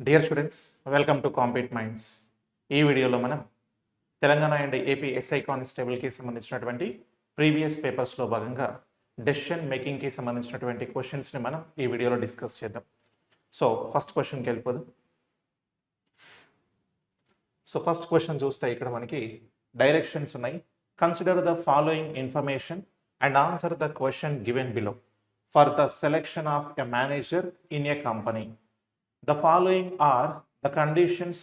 Dear students, welcome to compete minds. ఈ వీడియోలో మనం తెలంగాణ అండ్ ఏపీ ఎస్ఐ కానిస్టేబుల్కి సంబంధించినటువంటి ప్రీవియస్ పేపర్స్లో భాగంగా డెసిషన్ మేకింగ్కి సంబంధించినటువంటి క్వశ్చన్స్ని మనం ఈ వీడియోలో డిస్కస్ చేద్దాం. సో ఫస్ట్ క్వశ్చన్కి వెళ్ళిపోదాం. సో ఫస్ట్ క్వశ్చన్ చూస్తే ఇక్కడ మనకి డైరెక్షన్స్ ఉన్నాయి. Consider the following information and answer the question given below for the selection of a manager in a company. The following are the conditions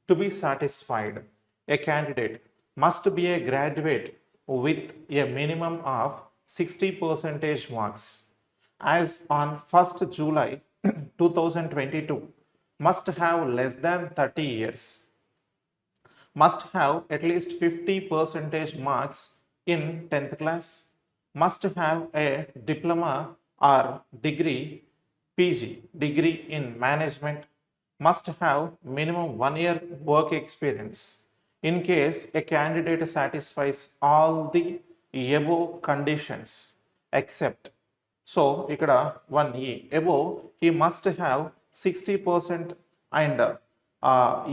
to be satisfied. A candidate must be a graduate with a minimum of 60% marks. As on 1st July 2022, must have less than 30 years. Must have at least 50% marks in 10th class. Must have a diploma or degree PG degree in management. Must have minimum 1 year work experience. In case a candidate satisfies all the above conditions except, so ikkada 1E above he must have 60% and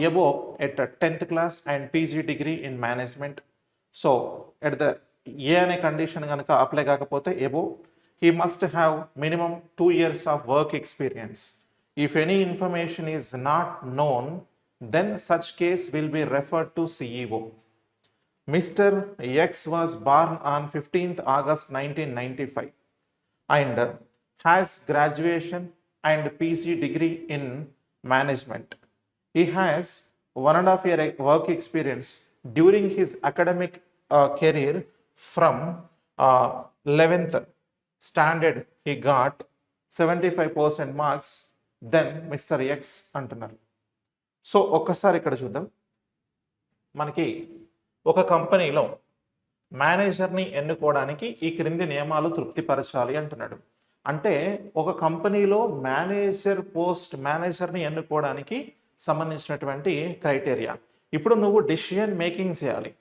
above at 10th class and PG degree in management. So at the A అనే condition కనుక apply కాకపోతే above he must have minimum 2 years of work experience. If any information is not known, then such case will be referred to CEO. Mr. X was born on 15th August 1995 and has graduation and PG degree in management. He has 1.5 year work experience during his academic career from 11th standard he got 75% marks, then Mr. X అంటున్నారు. So ఒక్కసారి ఇక్కడ చూద్దాం. మనకి ఒక కంపెనీలో మేనేజర్ని ఎన్నుకోవడానికి ఈ క్రింది నియమాలు తృప్తిపరచాలి అంటున్నాడు. అంటే ఒక కంపెనీలో మేనేజర్ని ఎన్నుకోవడానికి సంబంధించినటువంటి క్రైటీరియా. ఇప్పుడు నువ్వు డిసిషన్ మేకింగ్ చేయాలి,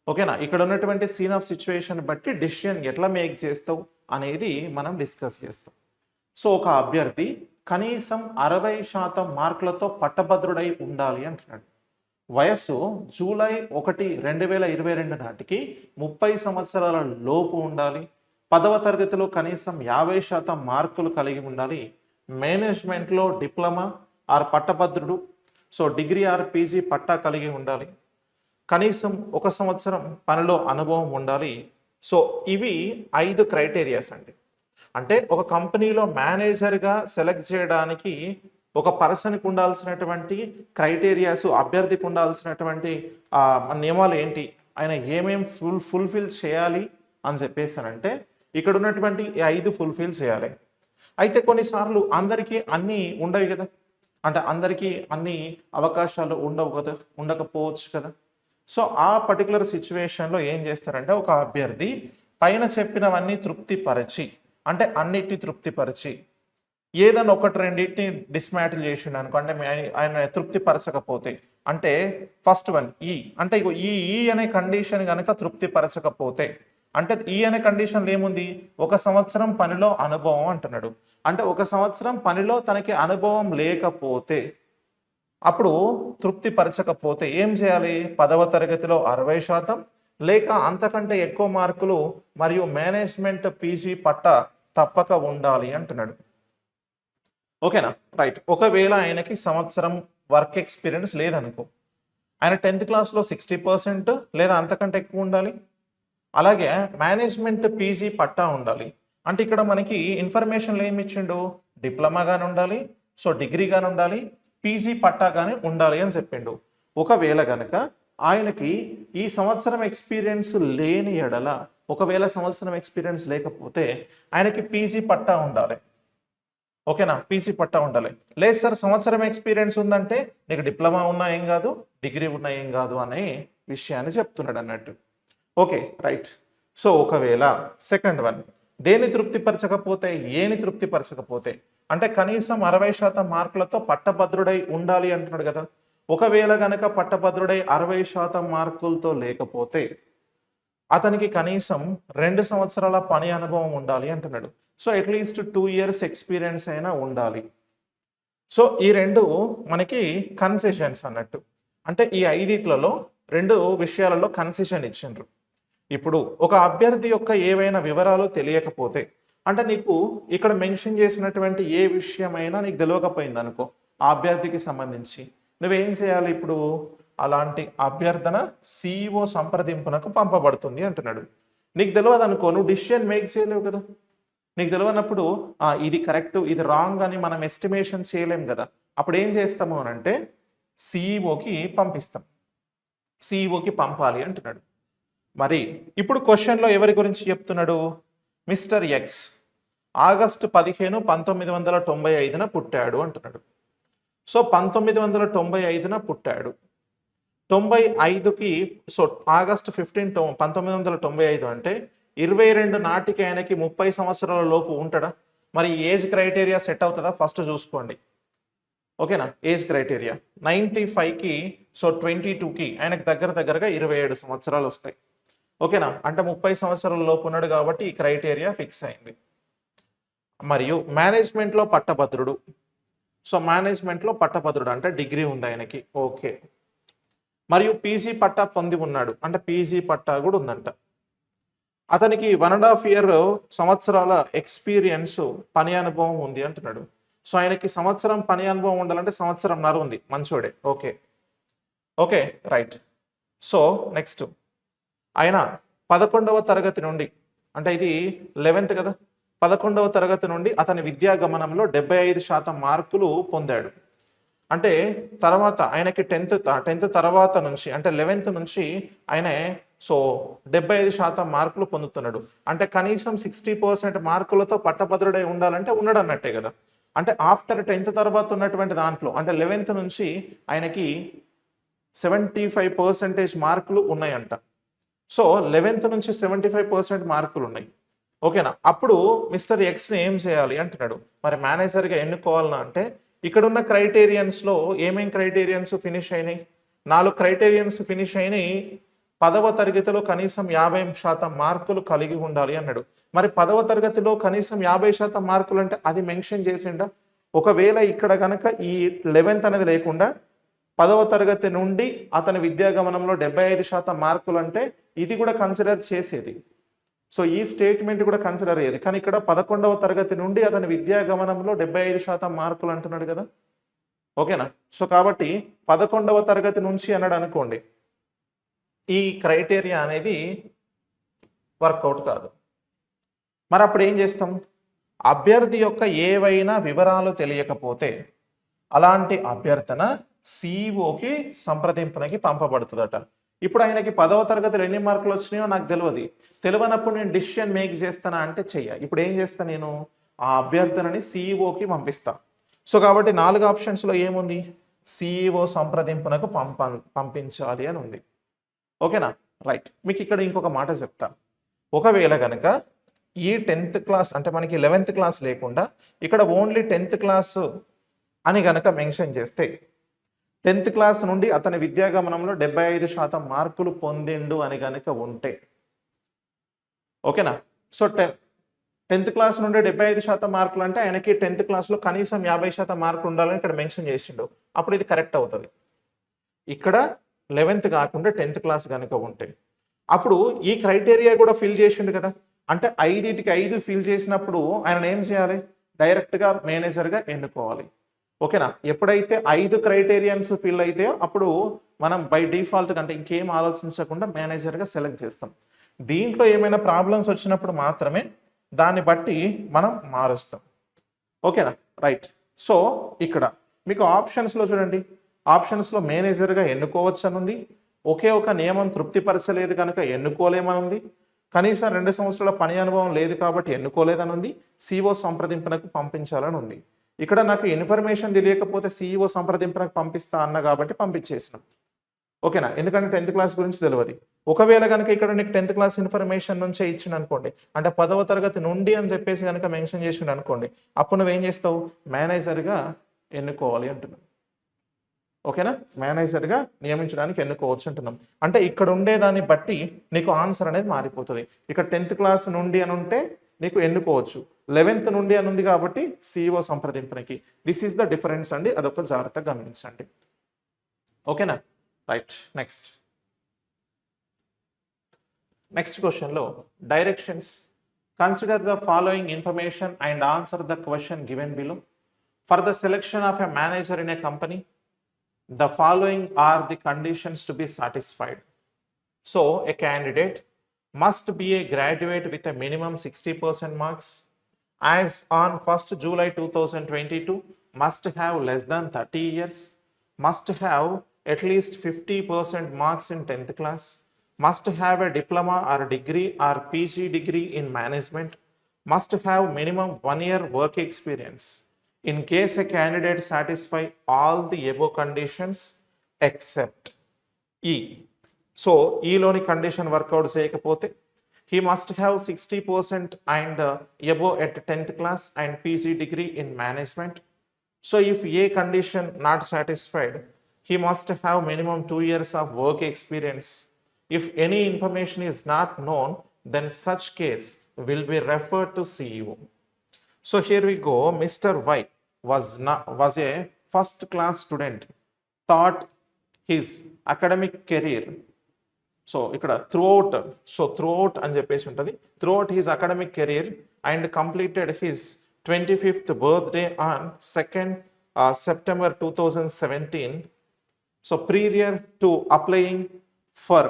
ఓకేనా? ఇక్కడ ఉన్నటువంటి సీన్ ఆఫ్ సిచ్యువేషన్ బట్టి డిసిషన్ ఎట్లా మేక్ చేస్తావు అనేది మనం డిస్కస్ చేస్తాం. సో ఒక అభ్యర్థి కనీసం 60% మార్కులతో పట్టభద్రుడై ఉండాలి అంటున్నాడు. వయస్సు జూలై 1, 2022 నాటికి 30 సంవత్సరాల లోపు ఉండాలి. 10వ తరగతిలో కనీసం 50% మార్కులు కలిగి ఉండాలి. మేనేజ్మెంట్లో డిప్లొమా ఆర్ పట్టభద్రుడు, సో డిగ్రీ ఆర్ పీజీ పట్టా కలిగి ఉండాలి. కనీసం 1 సంవత్సరం పనిలో అనుభవం ఉండాలి. సో ఇవి 5 క్రైటీరియాస్ అండి. అంటే ఒక కంపెనీలో మేనేజర్గా సెలెక్ట్ చేయడానికి ఒక పర్సన్కి ఉండాల్సినటువంటి క్రైటీరియాస్, అభ్యర్థికి ఉండాల్సినటువంటి నియమాలు ఏంటి, ఆయన ఏమేం ఫుల్ఫిల్ చేయాలి అని చెప్పేసానంటే ఇక్కడ ఉన్నటువంటి 5 ఫుల్ఫిల్ చేయాలి. అయితే కొన్నిసార్లు అందరికీ అన్నీ ఉండవు కదా, అంటే అందరికీ అన్ని అవకాశాలు ఉండవు కదా, ఉండకపోవచ్చు కదా. సో ఆ పర్టికులర్ సిచ్యువేషన్లో ఏం చేస్తారంటే ఒక అభ్యర్థి పైన చెప్పినవన్నీ తృప్తిపరచి, అంటే అన్నిటిని తృప్తిపరిచి ఏదైనా ఒకటి రెండింటిని డిస్మాటిల్ చేసిండు అనుకో, అంటే ఆయన తృప్తిపరచకపోతే, అంటే ఫస్ట్ వన్ ఈ, అంటే ఈ అనే కండిషన్ కనుక తృప్తిపరచకపోతే, అంటే ఈ అనే కండిషన్లో ఏముంది, 1 సంవత్సరం పనిలో అనుభవం అంటున్నాడు. అంటే 1 సంవత్సరం పనిలో తనకి అనుభవం లేకపోతే, అప్పుడు తృప్తిపరచకపోతే ఏం చేయాలి, 10వ తరగతిలో 60% లేక అంతకంటే ఎక్కువ మార్కులు మరియు మేనేజ్మెంట్ పీజీ పట్టా తప్పక ఉండాలి అంటున్నాడు. ఓకేనా, రైట్. ఒకవేళ ఆయనకి సంవత్సరం వర్క్ ఎక్స్పీరియన్స్ లేదనుకో, ఆయన 10th క్లాస్లో 60% లేదా అంతకంటే ఎక్కువ ఉండాలి. అలాగే మేనేజ్మెంట్ పీజీ పట్టా ఉండాలి. అంటే ఇక్కడ మనకి ఇన్ఫర్మేషన్లు ఏమి ఇచ్చిండు, డిప్లొమా గాని ఉండాలి, సో డిగ్రీ గాని ఉండాలి, పీజీ పట్టా కానీ ఉండాలి అని చెప్పిండు. ఒకవేళ కనుక ఆయనకి ఈ సంవత్సరం ఎక్స్పీరియన్స్ లేని ఎడల, ఒకవేళ సంవత్సరం ఎక్స్పీరియన్స్ లేకపోతే ఆయనకి పీజీ పట్టా ఉండాలి. ఓకేనా, పీజీ పట్టా ఉండాలి. లేదు సార్ సంవత్సరం ఎక్స్పీరియన్స్ ఉందంటే నీకు డిప్లొమా ఉన్నా ఏం కాదు, డిగ్రీ ఉన్నా ఏం కాదు అనే విషయాన్ని చెప్తున్నాడు అన్నట్టు. Okay, right. సో ఒకవేళ సెకండ్ వన్ దేని తృప్తిపరచకపోతే, ఏని తృప్తిపరచకపోతే, అంటే కనీసం 60% మార్కులతో పట్టభద్రుడై ఉండాలి అంటున్నాడు కదా. ఒకవేళ గనక పట్టభద్రుడై 60% మార్కులతో లేకపోతే అతనికి కనీసం 2 సంవత్సరాల పని అనుభవం ఉండాలి అంటున్నాడు. సో అట్లీస్ట్ 2 years ఎక్స్పీరియన్స్ అయినా ఉండాలి. సో ఈ రెండు మనకి కన్సెషన్స్ అన్నట్టు. అంటే ఈ ఐదిట్లలో 2 విషయాలలో కన్సెషన్ ఇచ్చిండ్రు. ఇప్పుడు ఒక అభ్యర్థి యొక్క ఏవైనా వివరాలు తెలియకపోతే అంటే నీకు ఇక్కడ మెన్షన్ చేసినటువంటి ఏ విషయమైనా నీకు తెలియకపోయిందనుకో ఆ అభ్యర్థికి సంబంధించి నువ్వేం చేయాలి ఇప్పుడు? అలాంటి అభ్యర్థన CEO సంప్రదింపునకు పంపబడుతుంది అంటున్నాడు. నీకు తెలియదు అనుకో, నువ్వు డిసిషన్ మేక్ చేయలేవు కదా. నీకు తెలియనప్పుడు ఇది కరెక్ట్ ఇది రాంగ్ అని మనం ఎస్టిమేషన్ చేయలేం కదా. అప్పుడు ఏం చేస్తాము అని అంటే సిఇఓకి పంపిస్తాం. సిఇఓకి పంపాలి అంటున్నాడు. మరి ఇప్పుడు క్వశ్చన్లో ఎవరి గురించి చెప్తున్నాడు? మిస్టర్ ఎక్స్ ఆగస్టు 15, 1995 పుట్టాడు అంటున్నాడు. సో 1995 పుట్టాడు. 95కి సో ఆగస్టు 15, 1995 అంటే 22 నాటికి ఆయనకి 30 సంవత్సరాల లోపు ఉంటాడా? మరి ఏజ్ క్రైటీరియా సెట్ అవుతుందా? ఫస్ట్ చూసుకోండి. ఓకేనా? ఏజ్ క్రైటీరియా 95కి సో 22కి ఆయనకి దగ్గరగా 27 సంవత్సరాలు వస్తాయి. ఓకేనా? అంటే 30 సంవత్సరాల లోపు ఉన్నాడు కాబట్టి ఈ క్రైటీరియా ఫిక్స్ అయింది. మరియు మేనేజ్మెంట్లో పట్టభద్రుడు. సో మేనేజ్మెంట్లో పట్టభద్రుడు అంటే డిగ్రీ ఉంది ఆయనకి. ఓకే. మరియు పీజీ పట్టా పొంది ఉన్నాడు అంటే పీజీ పట్టా కూడా ఉందంట. అతనికి 1.5 ఇయర్ సంవత్సరాల ఎక్స్పీరియన్స్ పని అనుభవం ఉంది అంటున్నాడు. సో ఆయనకి సంవత్సరం పని అనుభవం ఉండాలంటే సంవత్సరంన్నర ఉంది. మంచోడే. Okay okay right. So next ఆయన 11వ తరగతి నుండి అంటే ఇది 11th కదా, 11వ తరగతి నుండి అతని విద్యా గమనంలో 75% మార్కులు పొందాడు. అంటే తర్వాత ఆయనకి 10th తర్వాత నుంచి అంటే 11th నుంచి ఆయన సో 75% మార్కులు పొందుతున్నాడు. అంటే కనీసం 60% మార్కులతో పట్టభద్రుడై ఉండాలంటే ఉన్నాడు అన్నట్టే కదా. అంటే ఆఫ్టర్ 10th తర్వాత ఉన్నటువంటి దాంట్లో అంటే 11th నుంచి ఆయనకి 75% మార్కులు ఉన్నాయంట. సో 11th నుంచి 75% మార్కులు ఉన్నాయి. ఓకేనా? అప్పుడు మిస్టర్ ఎక్స్ని ఏం చేయాలి అంటున్నాడు. మరి మేనేజర్గా ఎన్నుకోవాలన్నా అంటే ఇక్కడున్న క్రైటీరియన్స్లో ఏమేం క్రైటీరియన్స్ ఫినిష్ అయినాయి? 4 క్రైటీరియన్స్ ఫినిష్ అయినాయి. 10వ తరగతిలో కనీసం 50% మార్కులు కలిగి ఉండాలి అన్నాడు. మరి 10వ తరగతిలో కనీసం 50% మార్కులు అంటే అది మెన్షన్ చేసిండా? ఒకవేళ ఇక్కడ కనుక ఈ 11th అనేది లేకుండా 10వ తరగతి నుండి అతని విద్యాగమనంలో 75% మార్కులు అంటే ఇది కూడా కన్సిడర్ చేసేది. సో ఈ స్టేట్మెంట్ కూడా కన్సిడర్ అయ్యేది. కానీ ఇక్కడ 11వ తరగతి నుండి అతని విద్యాగమనంలో 75% మార్కులు అంటున్నాడు కదా. ఓకేనా? సో కాబట్టి 11వ తరగతి నుంచి అన్నాడు అనుకోండి, ఈ క్రైటీరియా అనేది వర్కౌట్ కాదు. మరి అప్పుడు ఏం చేస్తాం? అభ్యర్థి యొక్క ఏవైనా వివరాలు తెలియకపోతే అలాంటి అభ్యర్థన సిఇఓకి సంప్రదింపునకి పంపబడుతుందట. ఇప్పుడు ఆయనకి 10వ తరగతిలో ఎన్ని మార్కులు వచ్చినాయో నాకు తెలియనప్పుడు నేను డిసిషన్ మేక్ చేస్తానా అంటే చెయ్య. ఇప్పుడు ఏం చేస్తా? నేను ఆ అభ్యర్థనని సిఇఓకి పంపిస్తా. సో కాబట్టి 4 ఆప్షన్స్లో ఏముంది? సిఇఓ సంప్రదింపునకు పంపించాలి అని ఉంది. ఓకేనా? రైట్. మీకు ఇక్కడ ఇంకొక మాట చెప్తా. ఒకవేళ కనుక ఈ 10th క్లాస్ అంటే మనకి 11th క్లాస్ లేకుండా ఇక్కడ ఓన్లీ 10th క్లాస్ అని గనక మెన్షన్ చేస్తే 10th క్లాస్ నుండి అతని విద్యాగమనంలో 75% మార్కులు పొందిండు అని గనక ఉంటే ఓకేనా? సో 10th క్లాస్ నుండి 75% మార్కులు అంటే ఆయనకి 10th క్లాస్లో కనీసం 50% మార్కులు ఉండాలని ఇక్కడ మెన్షన్ చేసిండు. అప్పుడు ఇది కరెక్ట్ అవుతుంది. ఇక్కడ 11th కాకుండా 10th క్లాస్ కనుక ఉంటే అప్పుడు ఈ క్రైటీరియా కూడా ఫిల్ చేసిండు కదా. అంటే 5టికి 5 ఫిల్ చేసినప్పుడు ఆయన ఏం చేయాలి? డైరెక్ట్గా మేనేజర్గా ఎన్నుకోవాలి. ఓకేనా? ఎప్పుడైతే 5 క్రైటీరియన్స్ ఫిల్ అయితే అప్పుడు మనం బై డిఫాల్ట్ అంటే ఇంకేం ఆలోచించకుండా మేనేజర్గా సెలెక్ట్ చేస్తాం. దీంట్లో ఏమైనా ప్రాబ్లమ్స్ వచ్చినప్పుడు మాత్రమే దాన్ని బట్టి మనం మారుస్తాం. ఓకేనా? రైట్. సో ఇక్కడ మీకు ఆప్షన్స్లో చూడండి, ఆప్షన్స్లో మేనేజర్గా ఎన్నుకోవచ్చు అని ఉంది. ఒకే ఒక నియమం తృప్తిపరచలేదు కనుక ఎన్నుకోలేమని ఉంది. కనీసం 2 సంవత్సరాల పని అనుభవం లేదు కాబట్టి ఎన్నుకోలేదని ఉంది. సిఇఓ సంప్రదింపునకు పంపించాలని ఉంది. ఇక్కడ నాకు ఇన్ఫర్మేషన్ తెలియకపోతే సిఇఓ సంప్రదింపునకు పంపిస్తా అన్న కాబట్టి పంపించేసినాం. ఓకేనా? ఎందుకంటే 10th క్లాస్ గురించి తెలియదు. ఒకవేళ కనుక ఇక్కడ నీకు 10th క్లాస్ ఇన్ఫర్మేషన్ నుంచే ఇచ్చిండు అనుకోండి, అంటే 10వ తరగతి నుండి అని చెప్పేసి కనుక మెన్షన్ చేసిండు అనుకోండి, అప్పుడు నువ్వేం చేస్తావు? మేనేజర్గా ఎన్నుకోవాలి అంటున్నావు. ఓకేనా? మేనేజర్గా నియమించడానికి ఎన్నుకోవచ్చు అంటున్నాం. అంటే ఇక్కడ ఉండేదాన్ని బట్టి నీకు ఆన్సర్ అనేది మారిపోతుంది. ఇక్కడ 10th క్లాస్ నుండి అని ఉంటే నీకు ఎన్నుకోవచ్చు. 11th నుండి అని ఉంది కాబట్టి సిఇఓ సంప్రదింపునకి. దిస్ ఈస్ ద డిఫరెన్స్ అండి, అదొక జాగ్రత్తగా గమనించండి. ఓకేనా? రైట్. నెక్స్ట్ క్వశ్చన్లో directions. Consider the following information and answer the question given below. For the selection of a manager in a company, the following are the conditions to be satisfied. So a candidate must be a graduate with a minimum 60% marks, as on 1st July 2022 must have less than 30 years, must have at least 50% marks in 10th class, must have a diploma or degree or PG degree in management, must have minimum 1 year work experience. In case a candidate satisfy all the above conditions except E. So, E-లోని condition work out చేయకపోతే he must have 60% and above at 10th class and PG degree in management. So, if A condition not satisfied, he must have minimum 2 years of work experience. If any information is not known, then such case will be referred to CEO. So here we go. Mr. Y was a first class student, thought his academic career. So ఇక్కడ throughout అని చెప్పేసి ఉంటుంది. Throughout his academic career and completed his 25th birthday on 2nd September 2017. So prior to applying for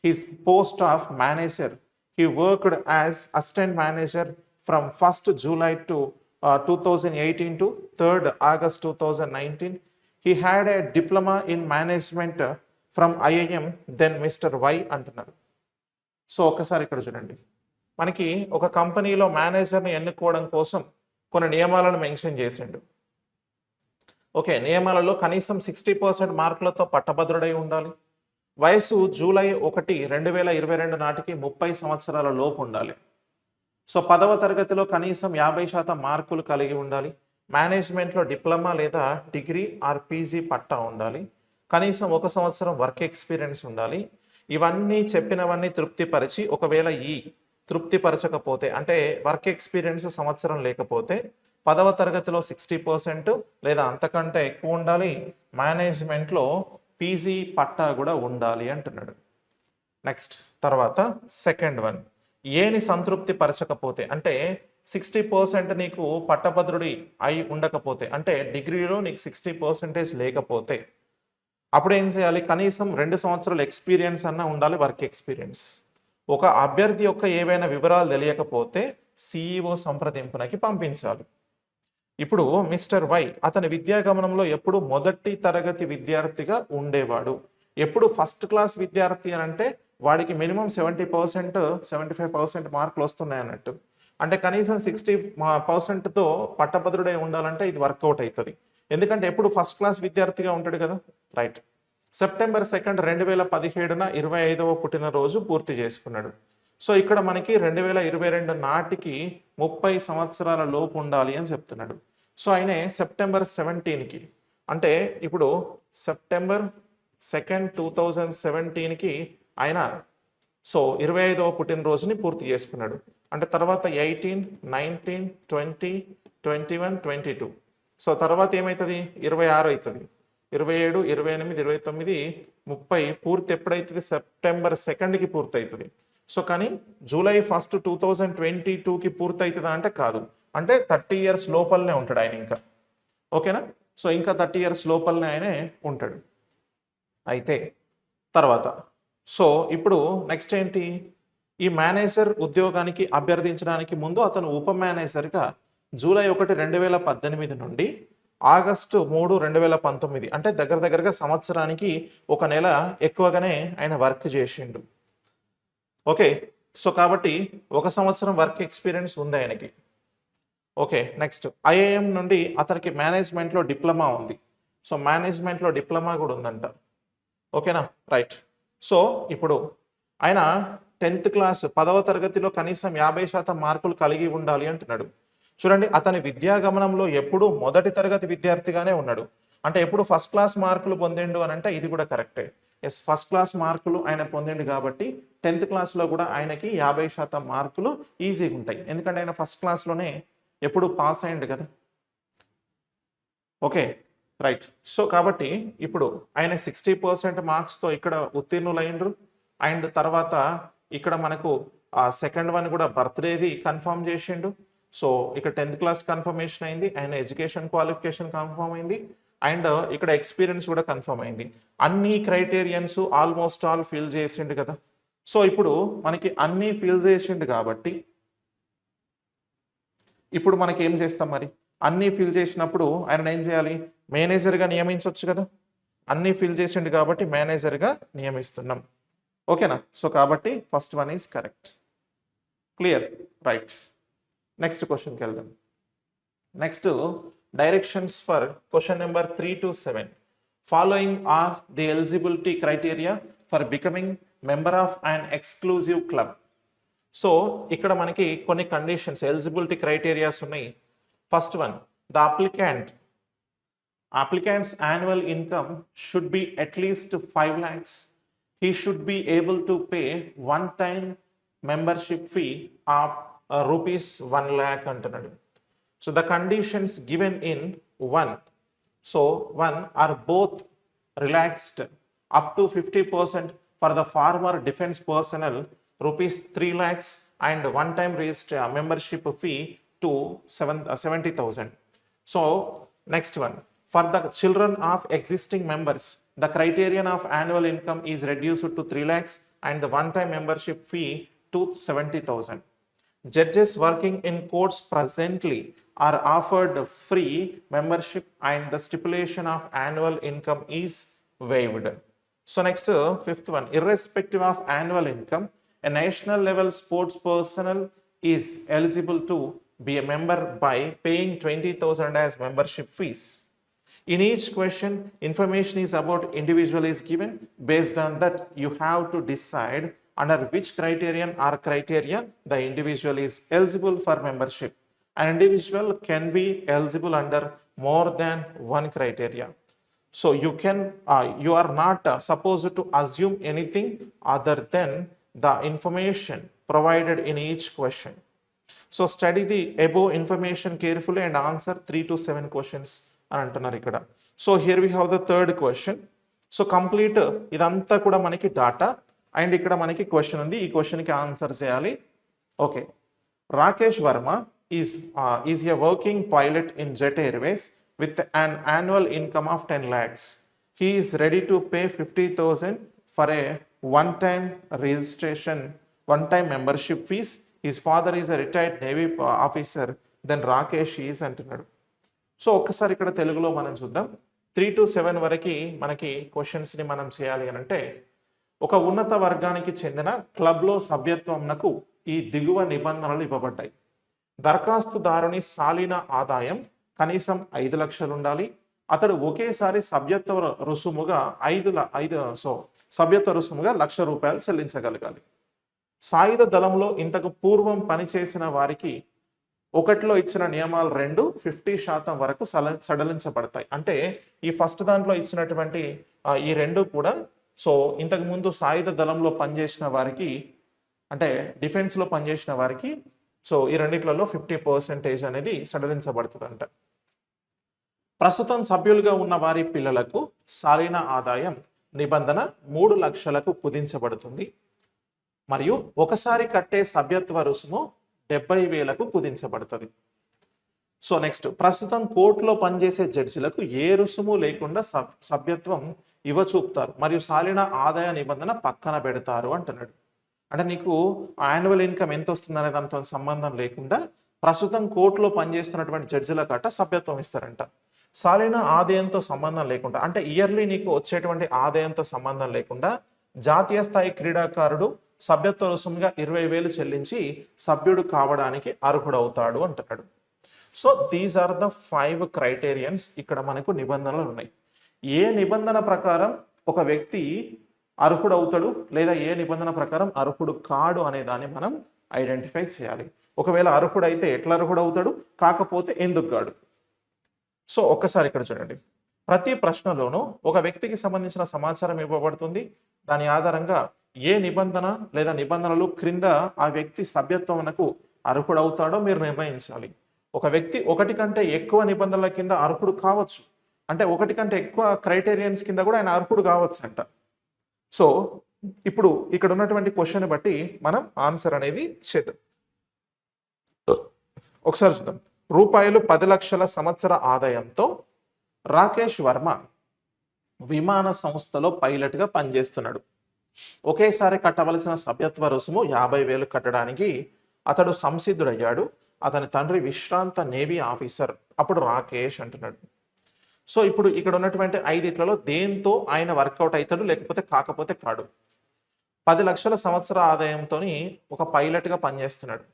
his post of manager, he worked as assistant manager from 1st July to 2018 to 3rd August 2019. He had a diploma in management from IIM, then Mr. Y అంటున్నారు. So ఒకసారి ఇక్కడ చూడండి, మనకి ఒక కంపెనీలో మేనేజర్ని ఎన్నుకోవడం కోసం కొన్ని నియమాలను మెన్షన్ చేసిండు. ఓకే, నియమాలలో కనీసం 60% మార్కులతో పట్టభద్రుడై ఉండాలి. వయసు జూలై 1, 2022 నాటికి 30 సంవత్సరాల లోపు ఉండాలి. సో 10వ తరగతిలో కనీసం 50% మార్కులు కలిగి ఉండాలి. మేనేజ్మెంట్లో డిప్లొమా లేదా డిగ్రీ ఆర్ పీజీ పట్టా ఉండాలి. కనీసం 1 సంవత్సరం వర్క్ ఎక్స్పీరియన్స్ ఉండాలి. ఇవన్నీ చెప్పినవన్నీ తృప్తిపరిచి, ఒకవేళ ఈ తృప్తిపరచకపోతే అంటే వర్క్ ఎక్స్పీరియన్స్ సంవత్సరం లేకపోతే 10వ తరగతిలో 60% లేదా అంతకంటే ఎక్కువ ఉండాలి. మేనేజ్మెంట్లో పీజీ పట్టా కూడా ఉండాలి అంటున్నాడు. నెక్స్ట్ తర్వాత సెకండ్ వన్, ఏని సంతృప్తి పరచకపోతే అంటే 60% నీకు పట్టభద్రుడి అయి ఉండకపోతే అంటే డిగ్రీలో నీకు 60% లేకపోతే అప్పుడు ఏం చేయాలి? కనీసం 2 సంవత్సరాల ఎక్స్పీరియన్స్ అన్న ఉండాలి, వర్క్ ఎక్స్పీరియన్స్. ఒక అభ్యర్థి యొక్క ఏవైనా వివరాలు తెలియకపోతే సిఇఓ సంప్రదింపునకి పంపించాలి. ఇప్పుడు మిస్టర్ వై అతని విద్యాగమనంలో ఎప్పుడు మొదటి తరగతి విద్యార్థిగా ఉండేవాడు. ఎప్పుడు ఫస్ట్ క్లాస్ విద్యార్థి అని అంటే వాడికి మినిమం 70% 75% మార్కులు వస్తున్నాయి అన్నట్టు. అంటే కనీసం 60%తో పట్టభద్రుడై ఉండాలంటే ఇది వర్కౌట్ అవుతుంది. ఎందుకంటే ఎప్పుడు ఫస్ట్ క్లాస్ విద్యార్థిగా ఉంటాడు కదా. రైట్. సెప్టెంబర్ 2, 2017 25వ పుట్టినరోజు పూర్తి చేసుకున్నాడు. సో ఇక్కడ మనకి 2022 నాటికి 30 సంవత్సరాల లోపు ఉండాలి అని చెప్తున్నాడు. సో ఆయన సెప్టెంబర్ 17కి అంటే ఇప్పుడు సెప్టెంబర్ 2, 2017కి ఆయన 25వ పుట్టినరోజుని పూర్తి చేసుకున్నాడు. అంటే తర్వాత 18, 19, 20, 21, 22. సో తర్వాత ఏమవుతుంది? 26 అవుతుంది. 27, 28, 29, 30 పూర్తి ఎప్పుడైతుంది? సెప్టెంబర్ 2కి పూర్తి అవుతుంది. సో కానీ జూలై 1, 2022కి పూర్తి అవుతుందా అంటే కాదు. అంటే 30 ఇయర్స్ లోపలనే ఉంటాడు ఆయన ఇంకా. ఓకేనా? సో ఇంకా 30 ఇయర్స్ లోపలనే ఆయనే ఉంటాడు. అయితే తర్వాత సో ఇప్పుడు నెక్స్ట్ ఏంటి? ఈ మేనేజర్ ఉద్యోగానికి అభ్యర్థించడానికి ముందు అతను ఉప మేనేజర్గా జూలై 1, 2018 నుండి ఆగస్టు 3, 2019 అంటే దగ్గరగా సంవత్సరానికి 1 నెల ఎక్కువగానే ఆయన వర్క్ చేసిండు. ఓకే, సో కాబట్టి 1 సంవత్సరం వర్క్ ఎక్స్పీరియన్స్ ఉంది ఆయనకి. ఓకే, నెక్స్ట్ ఐఐఎం నుండి అతనికి మేనేజ్మెంట్లో డిప్లొమా ఉంది. సో మేనేజ్మెంట్లో డిప్లొమా కూడా ఉందంట. ఓకేనా? రైట్. సో ఇప్పుడు ఆయన 10th క్లాస్ 10వ తరగతిలో కనీసం 50% మార్కులు కలిగి ఉండాలి అంటున్నాడు. చూడండి, అతని విద్యాగమనంలో ఎప్పుడు మొదటి తరగతి విద్యార్థిగానే ఉన్నాడు. అంటే ఎప్పుడు ఫస్ట్ క్లాస్ మార్కులు పొందిండు అని అంటే ఇది కూడా కరెక్టే. ఎస్, ఫస్ట్ క్లాస్ మార్కులు ఆయన పొందిండు కాబట్టి 10th క్లాస్లో కూడా ఆయనకి 50% మార్కులు ఈజీగా ఉంటాయి. ఎందుకంటే ఆయన ఫస్ట్ క్లాస్లోనే ఎప్పుడు పాస్ అయ్యిండు కదా. Okay, right. సో కాబట్టి ఇప్పుడు ఆయన 60% మార్క్స్తో ఇక్కడ ఉత్తీర్ణులైండ్రు. అండ్ తర్వాత ఇక్కడ మనకు సెకండ్ వన్ కూడా బర్త్డేది కన్ఫర్మ్ చేసిండు. సో ఇక్కడ 10th క్లాస్ కన్ఫర్మేషన్ అయింది, ఆయన ఎడ్యుకేషన్ క్వాలిఫికేషన్ కన్ఫర్మ్ అయింది, అండ్ ఇక్కడ ఎక్స్పీరియన్స్ కూడా కన్ఫర్మ్ అయింది. అన్ని క్రైటీరియన్స్ ఆల్మోస్ట్ ఆల్ ఫిల్ చేసిండు కదా. సో ఇప్పుడు మనకి అన్ని ఫిల్ చేసిండు కాబట్టి ఇప్పుడు మనకి ఏం చేస్తాం మరి, అన్నీ ఫిల్ చేసినప్పుడు ఆయన ఏం చేయాలి, మేనేజర్గా నియమించవచ్చు కదా. అన్నీ ఫిల్ చేసిండు కాబట్టి మేనేజర్గా నియమిస్తున్నాం. ఓకేనా. సో కాబట్టి first one is correct. Clear, right. Next క్వశ్చన్కి వెళ్దాం. Next directions for question number 3 to 7. Following are the eligibility criteria for becoming member of an exclusive club. So ఇక్కడ మనకి కొన్ని కండిషన్స్, ఎలిజిబిలిటీ క్రైటీరియాస్ ఉన్నాయి. First one, the applicant's annual income should be at least 5 lakhs. He should be able to pay one-time membership fee of rupees 1 lakh అంటున్నాడు. So the conditions given in 1, so 1 are both relaxed up to 50% for the former defense personnel, rupees 3 lakhs, and one-time raised membership fee to 70,000. So next one, for the children of existing members, the criterion of annual income is reduced to 3 lakhs and the one-time membership fee to 70,000. Judges working in courts presently are offered free membership and the stipulation of annual income is waived. So next, fifth one, irrespective of annual income, a national level sports personnel is eligible to be a member by paying 20,000 as membership fees. In each question, information is about individual is given. Based on that, you have to decide under which criterion or criteria the individual is eligible for membership. An individual can be eligible under more than one criteria. So you are not supposed to assume anything other than the information provided in each question. So study the above information carefully and answer 3 to 7 questions అని అంటున్నారు ఇక్కడ. So here we have the third question. So complete ఇదంతా కూడా మనకి data and ఇక్కడ మనకి question ఉంది, ఈ క్వశ్చన్కి ఆన్సర్ చేయాలి. Okay, Rakesh Varma is a working pilot in jet Airways with an annual income of 10 lakhs. He is ready to pay 50,000 for a one-time registration, one-time membership fees. His father is a retired Navy officer. Then Rakesh is అంటున్నాడు. So ఒక్కసారి ఇక్కడ తెలుగులో మనం చూద్దాం. 3 to 7 వరకు మనకి క్వశ్చన్స్ని మనం చేయాలి అని అంటే, ఒక ఉన్నత వర్గానికి చెందిన క్లబ్లో సభ్యత్వంనకు ఈ దిగువ నిబంధనలు ఇవ్వబడ్డాయి. దరఖాస్తుదారుని సాలీన ఆదాయం కనీసం 5 లక్షలు ఉండాలి. అతడు ఒకేసారి సభ్యత్వ రుసుముగా సభ్యత్వ రుసుముగా ₹1,00,000 చెల్లించగలగాలి. సాయుధ దళంలో ఇంతకు పూర్వం పనిచేసిన వారికి ఒకటిలో ఇచ్చిన నియమాలు 2 50% వరకు సడలించబడతాయి. అంటే ఈ ఫస్ట్ దాంట్లో ఇచ్చినటువంటి ఈ 2 కూడా సో ఇంతకు ముందు సాయుధ దళంలో పనిచేసిన వారికి అంటే డిఫెన్స్లో పనిచేసిన వారికి సో ఈ రెండిట్లలో 50% అనేది సడలించబడుతుందంట. ప్రస్తుతం సభ్యులుగా ఉన్న వారి పిల్లలకు సాలీన ఆదాయం నిబంధన 3 లక్షలకు కుదించబడుతుంది మరియు ఒకసారి కట్టే సభ్యత్వ రుసుము 70,000కు కుదించబడుతుంది. సో నెక్స్ట్, ప్రస్తుతం కోర్టులో పనిచేసే జడ్జిలకు ఏ రుసుము లేకుండా సభ్యత్వం ఇవ్వచూపుతారు మరియు సాలీన ఆదాయ నిబంధన పక్కన పెడతారు అంటున్నాడు. అంటే నీకు యాన్యువల్ ఇన్కమ్ ఎంత వస్తుంది అనే దాంతో సంబంధం లేకుండా ప్రస్తుతం కోర్టులో పనిచేస్తున్నటువంటి జడ్జిల కట్ట సభ్యత్వం ఇస్తారంట. సాలీన ఆదాయంతో సంబంధం లేకుండా అంటే ఇయర్లీ నీకు వచ్చేటువంటి ఆదాయంతో సంబంధం లేకుండా జాతీయ స్థాయి క్రీడాకారుడు సభ్యత్వ రుసుముగా 20,000 చెల్లించి సభ్యుడు కావడానికి అర్హుడవుతాడు అంటున్నాడు. So these are the 5 criterions. ఇక్కడ మనకు నిబంధనలు ఉన్నాయి. ఏ నిబంధన ప్రకారం ఒక వ్యక్తి అర్హుడవుతాడు లేదా ఏ నిబంధన ప్రకారం అర్హుడు కాడు అనే దాన్ని మనం ఐడెంటిఫై చేయాలి. ఒకవేళ అర్హుడైతే ఎట్లా అర్హుడవుతాడు, కాకపోతే ఎందుకు కాడు. సో ఒక్కసారి ఇక్కడ చూడండి, ప్రతి ప్రశ్నలోనూ ఒక వ్యక్తికి సంబంధించిన సమాచారం ఇవ్వబడుతుంది. దాని ఆధారంగా ఏ నిబంధన లేదా నిబంధనలు క్రింద ఆ వ్యక్తి సభ్యత్వంకు అర్హుడవుతాడో మీరు నిర్ణయించాలి. ఒక వ్యక్తి ఒకటి కంటే ఎక్కువ నిబంధనల కింద అర్హుడు కావచ్చు, అంటే ఒకటి కంటే ఎక్కువ క్రైటీరియన్స్ కింద కూడా ఆయన అర్హుడు కావచ్చు అంట. సో ఇప్పుడు ఇక్కడ ఉన్నటువంటి క్వశ్చన్ బట్టి మనం ఆన్సర్ అనేది చేద్దాం. ఒకసారి చూద్దాం. రూపాయలు 10 లక్షల సంవత్సర ఆదాయంతో రాకేష్ వర్మ విమాన సంస్థలో పైలట్గా పనిచేస్తున్నాడు. ఒకేసారి కట్టవలసిన సభ్యత్వ రుసుము 50,000 కట్టడానికి అతడు సంసిద్ధుడయ్యాడు. అతని తండ్రి విశ్రాంత నేవీ ఆఫీసర్. అప్పుడు రాకేష్ అంటున్నాడు. సో ఇప్పుడు ఇక్కడ ఉన్నటువంటి 5 దేంతో ఆయన వర్కౌట్ అవుతాడు, లేకపోతే కాకపోతే కాడు. 10 లక్షల సంవత్సర ఆదాయంతో ఒక పైలట్గా పనిచేస్తున్నాడు.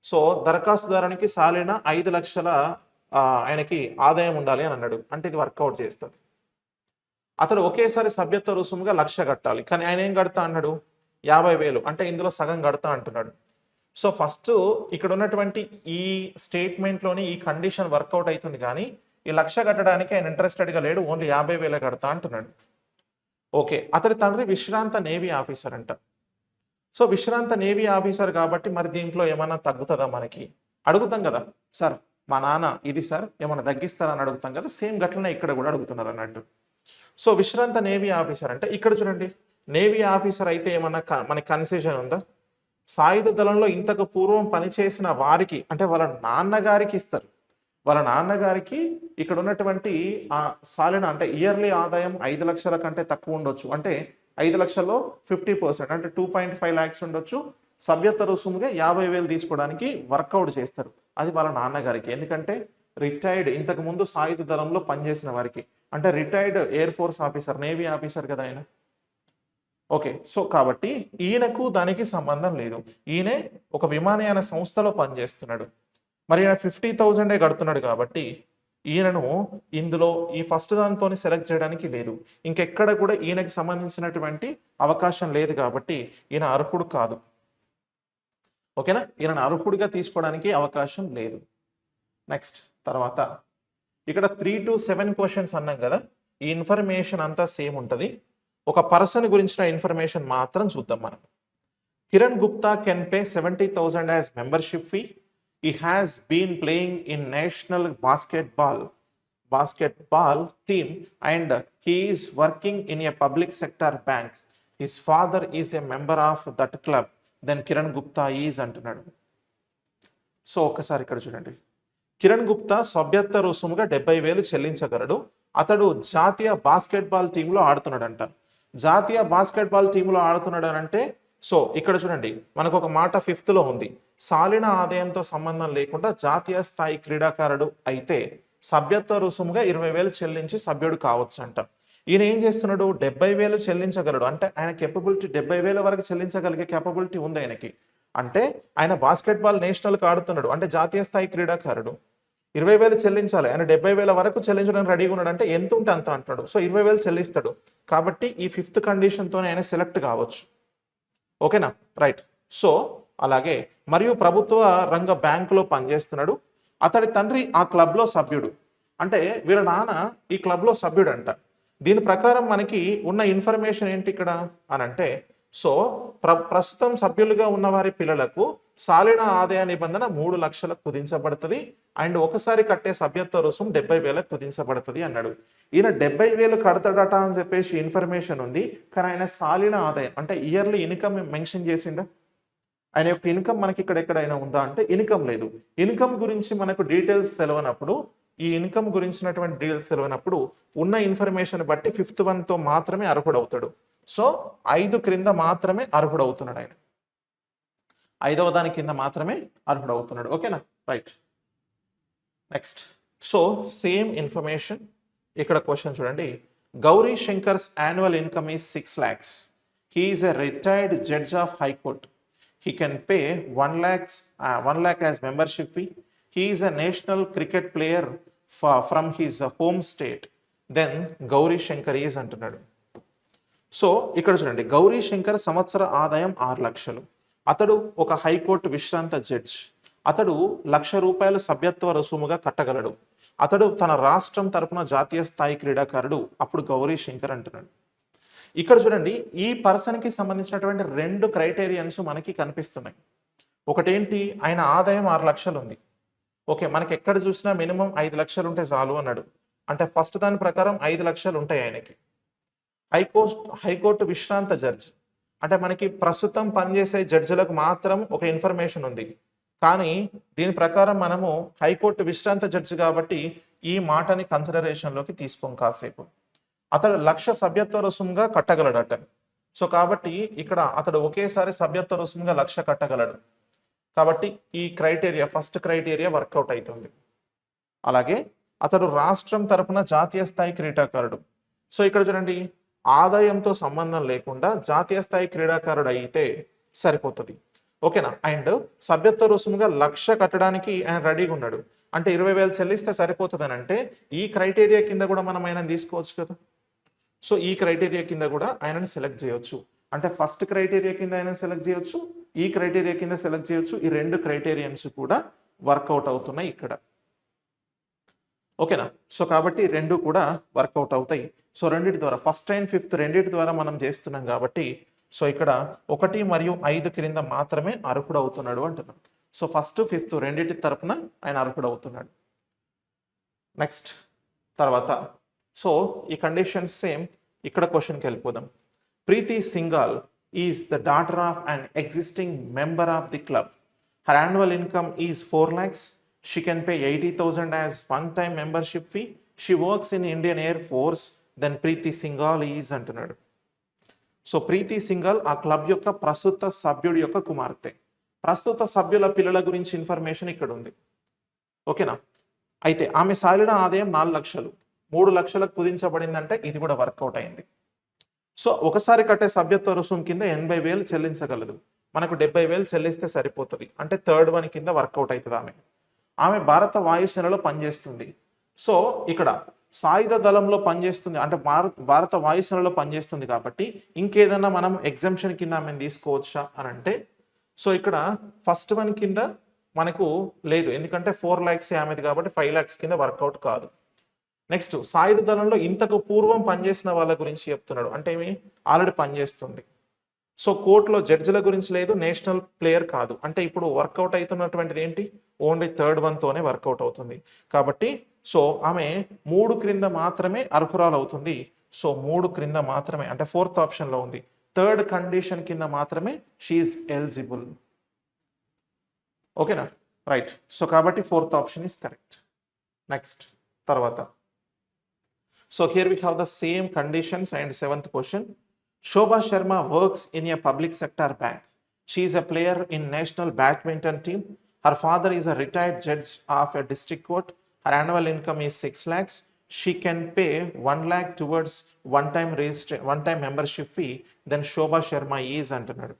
సో దరఖాస్తుదారునికి సాలిన 5 లక్షల ఆయనకి ఆదాయం ఉండాలి అని అన్నాడు. అంటే ఇది వర్కౌట్ చేస్తుంది. అతడు ఒకేసారి సభ్యత్వ రుసుముగా 1,00,000 కట్టాలి. కానీ ఆయన ఏం కడతా అన్నాడు? 50,000, అంటే ఇందులో సగం కడతా అంటున్నాడు. సో ఫస్ట్ ఇక్కడ ఉన్నటువంటి ఈ స్టేట్మెంట్లోని ఈ కండిషన్ వర్కౌట్ అవుతుంది, కానీ ఈ 1,00,000 కట్టడానికి ఆయన ఇంట్రెస్టెడ్గా లేడు, ఓన్లీ 50,000 కడతా అంటున్నాడు. ఓకే, అతడి తండ్రి విశ్రాంత నేవీ ఆఫీసర్ అంట. సో విశ్రాంత నేవీ ఆఫీసర్ కాబట్టి మరి దీంట్లో ఏమన్నా తగ్గుతుందా మనకి అడుగుతాం కదా. సార్ మా నాన్న ఇది సార్ ఏమన్నా తగ్గిస్తారని అడుగుతాం కదా, సేమ్ గట్లనే ఇక్కడ కూడా అడుగుతున్నారు అన్నట్టు. సో విశ్రాంత నేవీ ఆఫీసర్ అంటే ఇక్కడ చూడండి, నేవీ ఆఫీసర్ అయితే ఏమన్నా మనకి కన్సెషన్ ఉందా? సాయుధ దళంలో ఇంతకు పూర్వం పనిచేసిన వారికి, అంటే వాళ్ళ నాన్నగారికి ఇస్తారు. వాళ్ళ నాన్నగారికి ఇక్కడ ఉన్నటువంటి సాలిన అంటే ఇయర్లీ ఆదాయం 5 లక్షల కంటే తక్కువ ఉండొచ్చు. అంటే 5 లక్షల్లో 50%, అంటే 2.5 lakhs ఉండొచ్చు. సభ్యత్వ రుసుముగా 50,000 తీసుకోవడానికి వర్కౌట్ చేస్తారు. అది వాళ్ళ నాన్నగారికి. ఎందుకంటే రిటైర్డ్, ఇంతకు ముందు సాయుధ దళంలో పనిచేసిన వారికి, అంటే retired air force officer, navy officer కదా ఆయన. ఓకే, సో కాబట్టి ఈయనకు దానికి సంబంధం లేదు. ఈయనే ఒక విమానయాన సంస్థలో పనిచేస్తున్నాడు. మరి ఈయన 50,000 కడుతున్నాడు కాబట్టి ఈయనను ఇందులో ఈ ఫస్ట్ దాంతో సెలెక్ట్ చేయడానికి లేదు. ఇంకెక్కడ కూడా ఈయనకి సంబంధించినటువంటి అవకాశం లేదు కాబట్టి ఈయన అర్హుడు కాదు. ఓకేనా, ఈయన అర్హుడిగా తీసుకోవడానికి అవకాశం లేదు. నెక్స్ట్ తర్వాత ఇక్కడ 3 to 7 క్వశ్చన్స్ అన్నాం కదా. ఈ ఇన్ఫర్మేషన్ అంతా సేమ్ ఉంటుంది. ఒక పర్సన్ గురించిన ఇన్ఫర్మేషన్ మాత్రం చూద్దాం మనం. Kiran Gupta can pay 70,000 as membership fee. He has been playing in national basketball team and he is working in a public sector bank. His father is a member of that club. Then Kiran Gupta is అంటున్నాడు. So ఒక్కసారి ఇక్కడ చూడండి. కిరణ్ గుప్తా సభ్యత్వ రుసుముగా 70,000 చెల్లించగలడు. అతడు జాతీయ basketball టీంలో ఆడుతున్నాడంట. జాతీయ basketball టీంలో ఆడుతున్నాడు అంటే, సో ఇక్కడ చూడండి మనకు ఒక మాట 5th ఉంది. సాలిన ఆదాయంతో సంబంధం లేకుండా జాతీయ స్థాయి క్రీడాకారుడు అయితే సభ్యత్వ రుసుముగా 20,000 చెల్లించి సభ్యుడు కావచ్చు అంట. ఈయన ఏం చేస్తున్నాడు? 70,000 చెల్లించగలడు. అంటే ఆయన కేపబిలిటీ 70,000 వరకు చెల్లించగలిగే కేపబిలిటీ ఉంది ఆయనకి. అంటే ఆయన బాస్కెట్బాల్ నేషనల్కి ఆడుతున్నాడు, అంటే జాతీయ స్థాయి క్రీడాకారుడు. 20,000 చెల్లించాలి, ఆయన 70,000 వరకు చెల్లించడానికి రెడీగా ఉన్నాడు. అంటే ఎంత ఉంటే అంత అంటున్నాడు. సో 20,000 చెల్లిస్తాడు కాబట్టి ఈ 5th కండిషన్తోనే ఆయన సెలెక్ట్ కావచ్చు. ఓకేనా, రైట్. సో అలాగే మరియు ప్రభుత్వ రంగ బ్యాంకులో పనిచేస్తున్నాడు. అతడి తండ్రి ఆ క్లబ్లో సభ్యుడు. అంటే వీళ్ళ నాన్న ఈ క్లబ్లో సభ్యుడు అంట. దీని ప్రకారం మనకి ఉన్న ఇన్ఫర్మేషన్ ఏంటి ఇక్కడ అని అంటే, సో ప్రస్తుతం సభ్యులుగా ఉన్న వారి పిల్లలకు సాలిన ఆదాయ నిబంధన 3 లక్షలకు కుదించబడుతుంది. అండ్ ఒకసారి కట్టే సభ్యత్వ రుసుము 70,000 కుదించబడుతుంది అన్నాడు. ఈయన 70,000 కడతాడట అని చెప్పేసి ఇన్ఫర్మేషన్ ఉంది, కానీ ఆయన సాలిన ఆదాయం అంటే ఇయర్లీ ఇన్కమ్ మెన్షన్ చేసిండా? ఆయన యొక్క ఇన్కమ్ మనకి ఇక్కడ ఎక్కడైనా ఉందా అంటే ఇన్కమ్ లేదు. ఇన్కమ్ గురించి మనకు డీటెయిల్స్ తెలియనప్పుడు, ఈ ఇన్కమ్ గురించినటువంటి డీటెయిల్స్ తెలియనప్పుడు ఉన్న ఇన్ఫర్మేషన్ బట్టి 5th వన్తో మాత్రమే అర్హుడవుతాడు. సో 5 క్రింద మాత్రమే అర్హుడవుతున్నాడు ఆయన. 5వ దాని కింద మాత్రమే అర్హుడవుతున్నాడు. ఓకేనా, right. Next, so same information ఇక్కడ క్వశ్చన్ చూడండి. Gauri Shankar's annual income is 6 lakhs. He is a retired judge of High Court. He can pay 1 lakh as membership fee. He is a national cricket player from his home state. Then Gauri Shankar is అంటున్నాడు. So ఇక్కడ చూడండి, గౌరీ శంకర్ సంవత్సర ఆదాయం 6 లక్షలు. అతడు ఒక high court విశ్రాంత judge. అతడు ₹1,00,000 సభ్యత్వ రుసుముగా కట్టగలడు. అతడు తన రాష్ట్రం తరపున జాతీయ స్థాయి క్రీడాకారుడు. అప్పుడు గౌరీ శంకర్ అంటున్నాడు. ఇక్కడ చూడండి, ఈ పర్సన్కి సంబంధించినటువంటి 2 క్రైటీరియన్స్ మనకి కనిపిస్తున్నాయి. ఒకటేంటి, ఆయన ఆదాయం 6 లక్షలు ఉంది. ఓకే, మనకి ఎక్కడ చూసినా మినిమం 5 లక్షలు ఉంటే చాలు అన్నాడు. అంటే ఫస్ట్ దాని ప్రకారం 5 లక్షలు ఉంటాయి ఆయనకి. హైకోర్టు విశ్రాంత జడ్జ్ అంటే మనకి ప్రస్తుతం పనిచేసే జడ్జిలకు మాత్రం ఒక ఇన్ఫర్మేషన్ ఉంది. కానీ దీని ప్రకారం మనము హైకోర్టు విశ్రాంత జడ్జి కాబట్టి ఈ మాటని కన్సిడరేషన్‌లోకి తీసుకోం కాసేపు. అతడు 1,00,000 సభ్యత్వ రుసుముగా కట్టగలడట. సో, కాబట్టి ఇక్కడ అతడు ఒకేసారి సభ్యత్వ రుసుముగా 1,00,000 కట్టగలడు. కాబట్టి ఈ క్రైటీరియా ఫస్ట్ క్రైటీరియా వర్కౌట్ అయితుంది. అలాగే అతడు రాష్ట్రం తరపున జాతీయ స్థాయి క్రీడాకారుడు. సో, ఇక్కడ చూడండి ఆదాయంతో సంబంధం లేకుండా జాతీయ స్థాయి క్రీడాకారుడు అయితే సరిపోతుంది. ఓకేనా? అండ్ సభ్యత్వ రుసుముగా 1,00,000 కట్టడానికి ఆయన రెడీగా ఉన్నాడు. అంటే 20,000 చెల్లిస్తే సరిపోతుందని అంటే ఈ క్రైటీరియా కింద కూడా మనం ఆయనను తీసుకోవచ్చు కదా. సో, ఈ క్రైటీరియా కింద కూడా ఆయనను సెలెక్ట్ చేయొచ్చు. అంటే ఫస్ట్ క్రైటీరియా కింద ఆయనను సెలెక్ట్ చేయొచ్చు, ఈ క్రైటీరియా కింద సెలెక్ట్ చేయొచ్చు. ఈ రెండు క్రైటీరియన్స్ కూడా వర్కౌట్ అవుతున్నాయి ఇక్కడ. ఓకేనా? సో, కాబట్టి రెండు కూడా వర్కౌట్ అవుతాయి. సో, రెండిటి ద్వారా ఫస్ట్ అండ్ ఫిఫ్త్ రెండిటి ద్వారా మనం చేస్తున్నాం కాబట్టి సో, ఇక్కడ 1 మరియు 5 క్రింద మాత్రమే అర్హుడు అవుతున్నాడు అంటున్నాం. సో, ఫస్ట్ ఫిఫ్త్ రెండిటి తరపున ఆయన అర్హుడు అవుతున్నాడు. నెక్స్ట్ తర్వాత సో, ఈ కండిషన్స్ సేమ్. ఇక్కడ క్వశ్చన్కి వెళ్ళిపోదాం. Preeti Singhal is the daughter of and existing member of the club. Her annual income is 4 lakhs. She can pay 80,000 as one-time membership fee. She works in Indian Air Force. Then Preeti Singhal is అంటున్నాడు. So, ప్రీతి సింఘాల్ ఆ club యొక్క ప్రస్తుత సభ్యుడి యొక్క కుమార్తె. ప్రస్తుత సభ్యుల పిల్లల గురించి ఇన్ఫర్మేషన్ ఇక్కడ ఉంది. ఓకేనా? అయితే ఆమె సాలిన ఆదాయం 4 లక్షలు. 3 లక్షలకు కుదించబడిందంటే ఇది కూడా వర్కౌట్ అయింది. సో, ఒకసారి కట్టే సభ్యత్వ రుసుము కింద 80,000 చెల్లించగలదు. మనకు 70,000 చెల్లిస్తే సరిపోతుంది. అంటే థర్డ్ వన్ కింద వర్కౌట్ అవుతుంది. ఆమె భారత వాయుసేనలో పనిచేస్తుంది. సో, ఇక్కడ సాయుధ దళంలో పనిచేస్తుంది అంటే భారత వాయుసేనలో పనిచేస్తుంది కాబట్టి ఇంకేదన్నా మనం ఎగ్జంప్షన్ కింద ఆమెను తీసుకోవచ్చా అని అంటే సో, ఇక్కడ ఫస్ట్ వన్ కింద మనకు లేదు. ఎందుకంటే 4 lakhs ఆమెది కాబట్టి 5 lakhs కింద వర్కౌట్ కాదు. నెక్స్ట్ సాయుధ దళంలో ఇంతకు పూర్వం పనిచేసిన వాళ్ళ గురించి చెప్తున్నాడు. అంటే ఏమి ఆల్రెడీ పనిచేస్తుంది. సో, కోర్టులో జడ్జిల గురించి లేదు, నేషనల్ ప్లేయర్ కాదు. అంటే ఇప్పుడు వర్కౌట్ అవుతున్నటువంటిది ఏంటి? ఓన్లీ థర్డ్ వన్తోనే వర్కౌట్ అవుతుంది. కాబట్టి సో, ఆమె 3 క్రింద మాత్రమే అర్హురాలు అవుతుంది. సో, 3 క్రింద మాత్రమే అంటే ఫోర్త్ ఆప్షన్లో ఉంది. థర్డ్ కండిషన్ కింద మాత్రమే షీఈస్ ఎలిజిబుల్. ఓకేనా? రైట్. సో, కాబట్టి fourth option is correct. Next తర్వాత so, here we have the same conditions and 7th question. Shobha Sharma works in a public sector bank. She is a player in national badminton team. Her father is a retired judge of a district court. Her annual income is 6 lakhs. She can pay 1 lakh towards one-time membership fee. Then Shobha Sharma is అంటున్నాడు.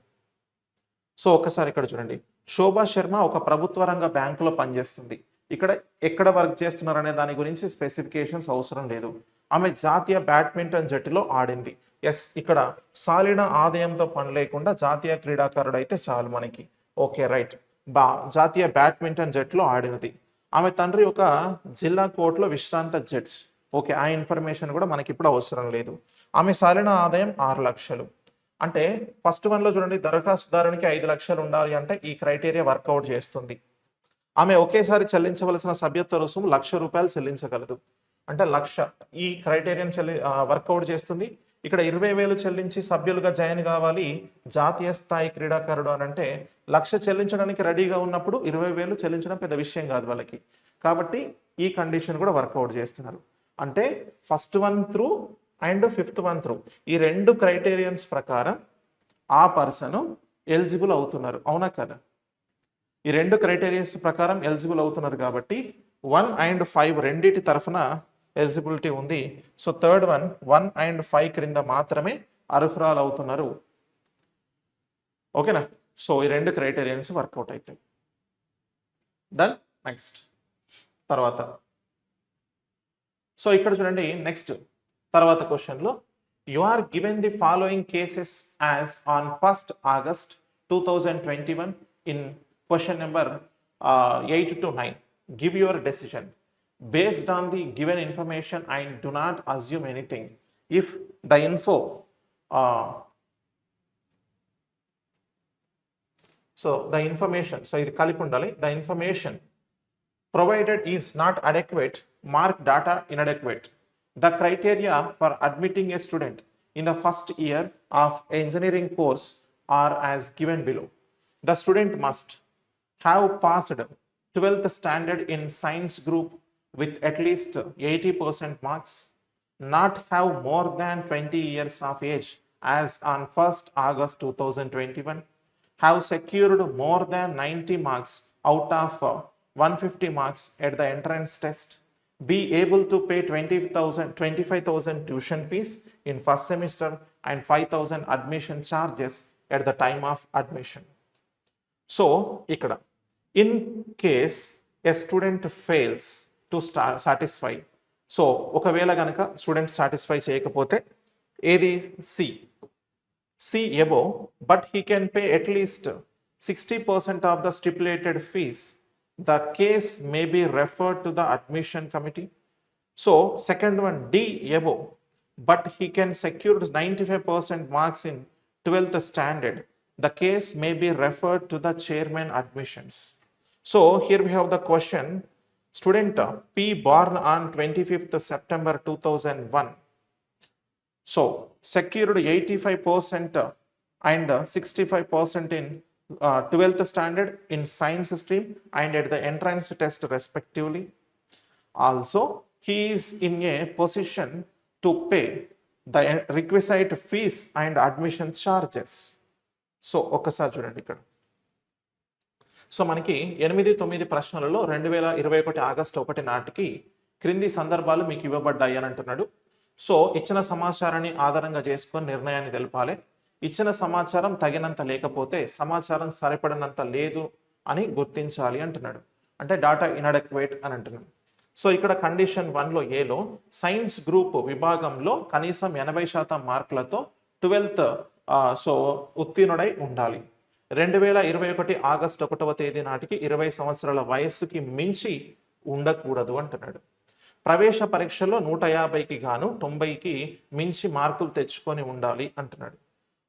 So, ఒక్కసారి ఇక్కడ చూడండి. శోభా శర్మ ఒక ప్రభుత్వ రంగ బ్యాంకులో పనిచేస్తుంది. ఇక్కడ ఎక్కడ వర్క్ చేస్తున్నారు అనే దాని గురించి స్పెసిఫికేషన్స్ అవసరం లేదు. ఆమె జాతీయ బ్యాడ్మింటన్ జట్టులో ఆడింది. ఎస్, ఇక్కడ సాలిన ఆదాయంతో పని లేకుండా జాతీయ క్రీడాకారుడు అయితే చాలు మనకి. Okay, right. జాతీయ బ్యాడ్మింటన్ జట్టులో ఆడినది. ఆమె తండ్రి ఒక జిల్లా కోర్టులో విశ్రాంత జడ్జ్. ఓకే, ఆ ఇన్ఫర్మేషన్ కూడా మనకి ఇప్పుడు అవసరం లేదు. ఆమె సాలిన ఆదాయం 6 లక్షలు. అంటే ఫస్ట్ వన్లో చూడండి, దరఖాస్తుదారునికి 5 లక్షలు ఉండాలి అంటే ఈ క్రైటీరియా వర్కౌట్ చేస్తుంది. ఆమె ఒకేసారి చెల్లించవలసిన సభ్యత్వ రుసుము 1,00,000 రూపాయలు చెల్లించగలదు. అంటే 1,00,000 ఈ క్రైటీరియం వర్కౌట్ చేస్తుంది. ఇక్కడ 20,000 చెల్లించి సభ్యులుగా జాయిన్ కావాలి జాతీయ స్థాయి క్రీడాకారుడు అని అంటే 1,00,000 చెల్లించడానికి రెడీగా ఉన్నప్పుడు 20,000 చెల్లించడం పెద్ద విషయం కాదు వాళ్ళకి. కాబట్టి ఈ కండిషన్ కూడా వర్కౌట్ చేస్తున్నారు. అంటే first one through and fifth one through ఈ రెండు క్రైటీరియన్స్ ప్రకారం ఆ పర్సన్ ఎలిజిబుల్ అవుతున్నారు. అవునా కదా? ఈ రెండు క్రైటీరియన్స్ ప్రకారం ఎలిజిబుల్ అవుతున్నారు కాబట్టి 1 and 5 రెండిటి తరఫున ఎలిజిబిలిటీ ఉంది. సో, థర్డ్ వన్ 1 and 5 క్రింద మాత్రమే అర్హురాలు అవుతున్నారు. ఓకేనా? సో, ఈ రెండు క్రైటీరియన్స్ వర్కౌట్ అవుతాయి. డన్. నెక్స్ట్ తర్వాత సో, ఇక్కడ చూడండి నెక్స్ట్ తర్వాత క్వశ్చన్లో you are given the following cases as on 1st August 2021 in question number 8 to 9. Give your decision based on the given information and do not assume anything. If the info so the information, so ఇది కలిపి ఉండాలి. The information provided is not adequate, mark data inadequate. The criteria for admitting a student in the first year of engineering course are as given below. The student must have passed 12th standard in science group with at least 80% marks, not have more than 20 years of age as on 1st August 2021, have secured more than 90 marks out of 150 marks at the entrance test, be able to pay 25,000 tuition fees in first semester and 5,000 admission charges at the time of admission. So, ఇక్కడ in case a student fails to satisfy, so ఒకవేళ కనుక student satisfy చేయకపోతే ఏది C above, but he can pay at least 60% of the stipulated fees, the case may be referred to the admission committee. So second one, D above, but he can secure 95% marks in 12th standard, the case may be referred to the chairman admissions. So here we have the question, student P born on 25th September 2001, so secured 85% and 65% in 12th standard in science stream and at the entrance test respectively. Also, he is in a position to pay the requisite fees and admission charges. So ఒక్కసారి చూడండి ఇక్కడ. So మనకి 8-9 ప్రశ్నలలో 2021 August 1 నాటికి క్రింది సందర్భాలు మీకు ఇవ్వబడ్డాయి అని అంటున్నాడు. సో ఇచ్చిన సమాచారాన్ని ఆధారంగా చేసుకొని నిర్ణయాన్ని తెలపాలి. ఇచ్చిన సమాచారం తగినంత లేకపోతే సమాచారం సరిపడినంత లేదు అని గుర్తించాలి అంటున్నాడు. అంటే డాటా ఇన్అడెక్వేట్ అని అంటున్నాడు. సో ఇక్కడ కండిషన్ 1లో ఏలో సైన్స్ గ్రూప్ విభాగంలో కనీసం 80% మార్కులతో 12th సో ఉత్తీర్ణుడై ఉండాలి. 2021 ఆగస్టు 1వ తేదీ నాటికి 20 సంవత్సరాల వయస్సుకి మించి ఉండకూడదు అంటున్నాడు. ప్రవేశ పరీక్షలో 150కి గాను 90కి మించి మార్కులు తెచ్చుకొని ఉండాలి అంటున్నాడు.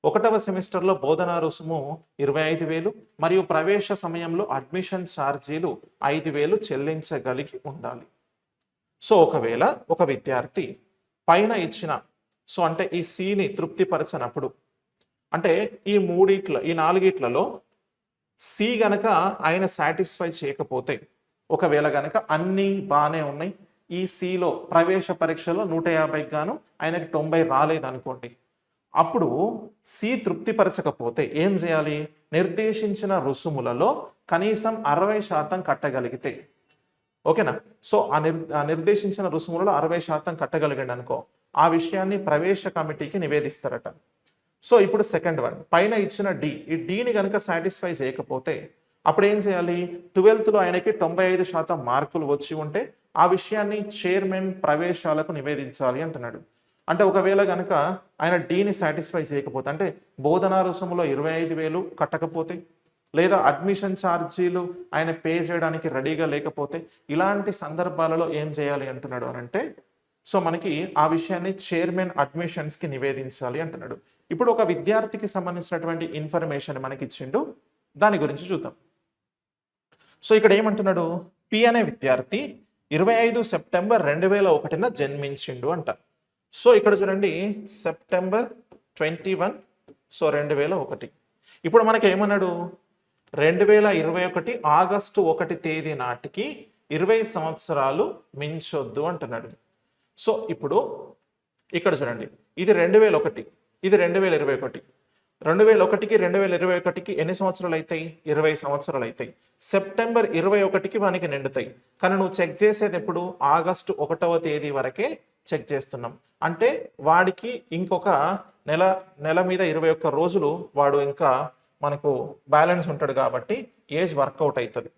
1వ సెమిస్టర్లో బోధనా రుసుము 25,000 మరియు ప్రవేశ సమయంలో అడ్మిషన్ ఛార్జీలు 5,000 చెల్లించగలిగి ఉండాలి. సో ఒకవేళ ఒక విద్యార్థి పైన ఇచ్చిన సో అంటే ఈ సిని తృప్తిపరచనప్పుడు, అంటే ఈ 4 సి గనక ఆయన సాటిస్ఫై చేయకపోతే, ఒకవేళ గనక అన్నీ బాగానే ఉన్నాయి, ఈ సిలో ప్రవేశ పరీక్షలో 150కి గాను ఆయనకి 90 రాలేదనుకోండి, అప్పుడు సి తృప్తిపరచకపోతే ఏం చేయాలి? నిర్దేశించిన రుసుములలో కనీసం 60% కట్టగలిగితే, ఓకేనా? సో ఆ నిర్దేశించిన రుసుములలో 60% కట్టగలిగండి అనుకో, ఆ విషయాన్ని ప్రవేశ కమిటీకి నివేదిస్తారట. సో ఇప్పుడు సెకండ్ వన్, పైన ఇచ్చిన డి, ఈ డిని కనుక సాటిస్ఫై చేయకపోతే అప్పుడు ఏం చేయాలి? 12th ఆయనకి 95% మార్కులు వచ్చి ఉంటే ఆ విషయాన్ని చైర్మన్ ప్రవేశాలకు నివేదించాలి అంటున్నాడు. అంటే ఒకవేళ కనుక ఆయన డిని సాటిస్ఫై చేయకపోతే, అంటే బోధనా రుసుములో 25,000 కట్టకపోతే, లేదా అడ్మిషన్ ఛార్జీలు ఆయన పే చేయడానికి రెడీగా లేకపోతే, ఇలాంటి సందర్భాలలో ఏం చేయాలి అంటున్నాడు అని అంటే, సో మనకి ఆ విషయాన్ని చైర్మన్ అడ్మిషన్స్కి నివేదించాలి అంటున్నాడు. ఇప్పుడు ఒక విద్యార్థికి సంబంధించినటువంటి ఇన్ఫర్మేషన్ మనకి ఇచ్చిండు, దాని గురించి చూద్దాం. సో ఇక్కడ ఏమంటున్నాడు? పి అనే విద్యార్థి 25 సెప్టెంబర్ 2001 జన్మించిండు అంట. సో ఇక్కడ చూడండి, సెప్టెంబర్ 21, సో 2001. ఇప్పుడు మనకి ఏమన్నాడు? 2021 ఆగస్టు 1 తేదీ నాటికి 20 సంవత్సరాలు మించొద్దు అంటున్నాడు. సో ఇప్పుడు ఇక్కడ చూడండి, ఇది 2001, ఇది 2021. 2001కి 2021కి ఎన్ని సంవత్సరాలు అవుతాయి? 20 సంవత్సరాలు అవుతాయి. సెప్టెంబర్ 21కి వానికి నిండుతాయి. కానీ నువ్వు చెక్ చేసేది ఎప్పుడు? ఆగస్టు 1వ తేదీ వరకే చెక్ చేస్తున్నాం. అంటే వాడికి ఇంకొక నెల మీద 21 రోజులు వాడు ఇంకా మనకు బ్యాలెన్స్ ఉంటాడు కాబట్టి ఏజ్ వర్కౌట్ అవుతుంది.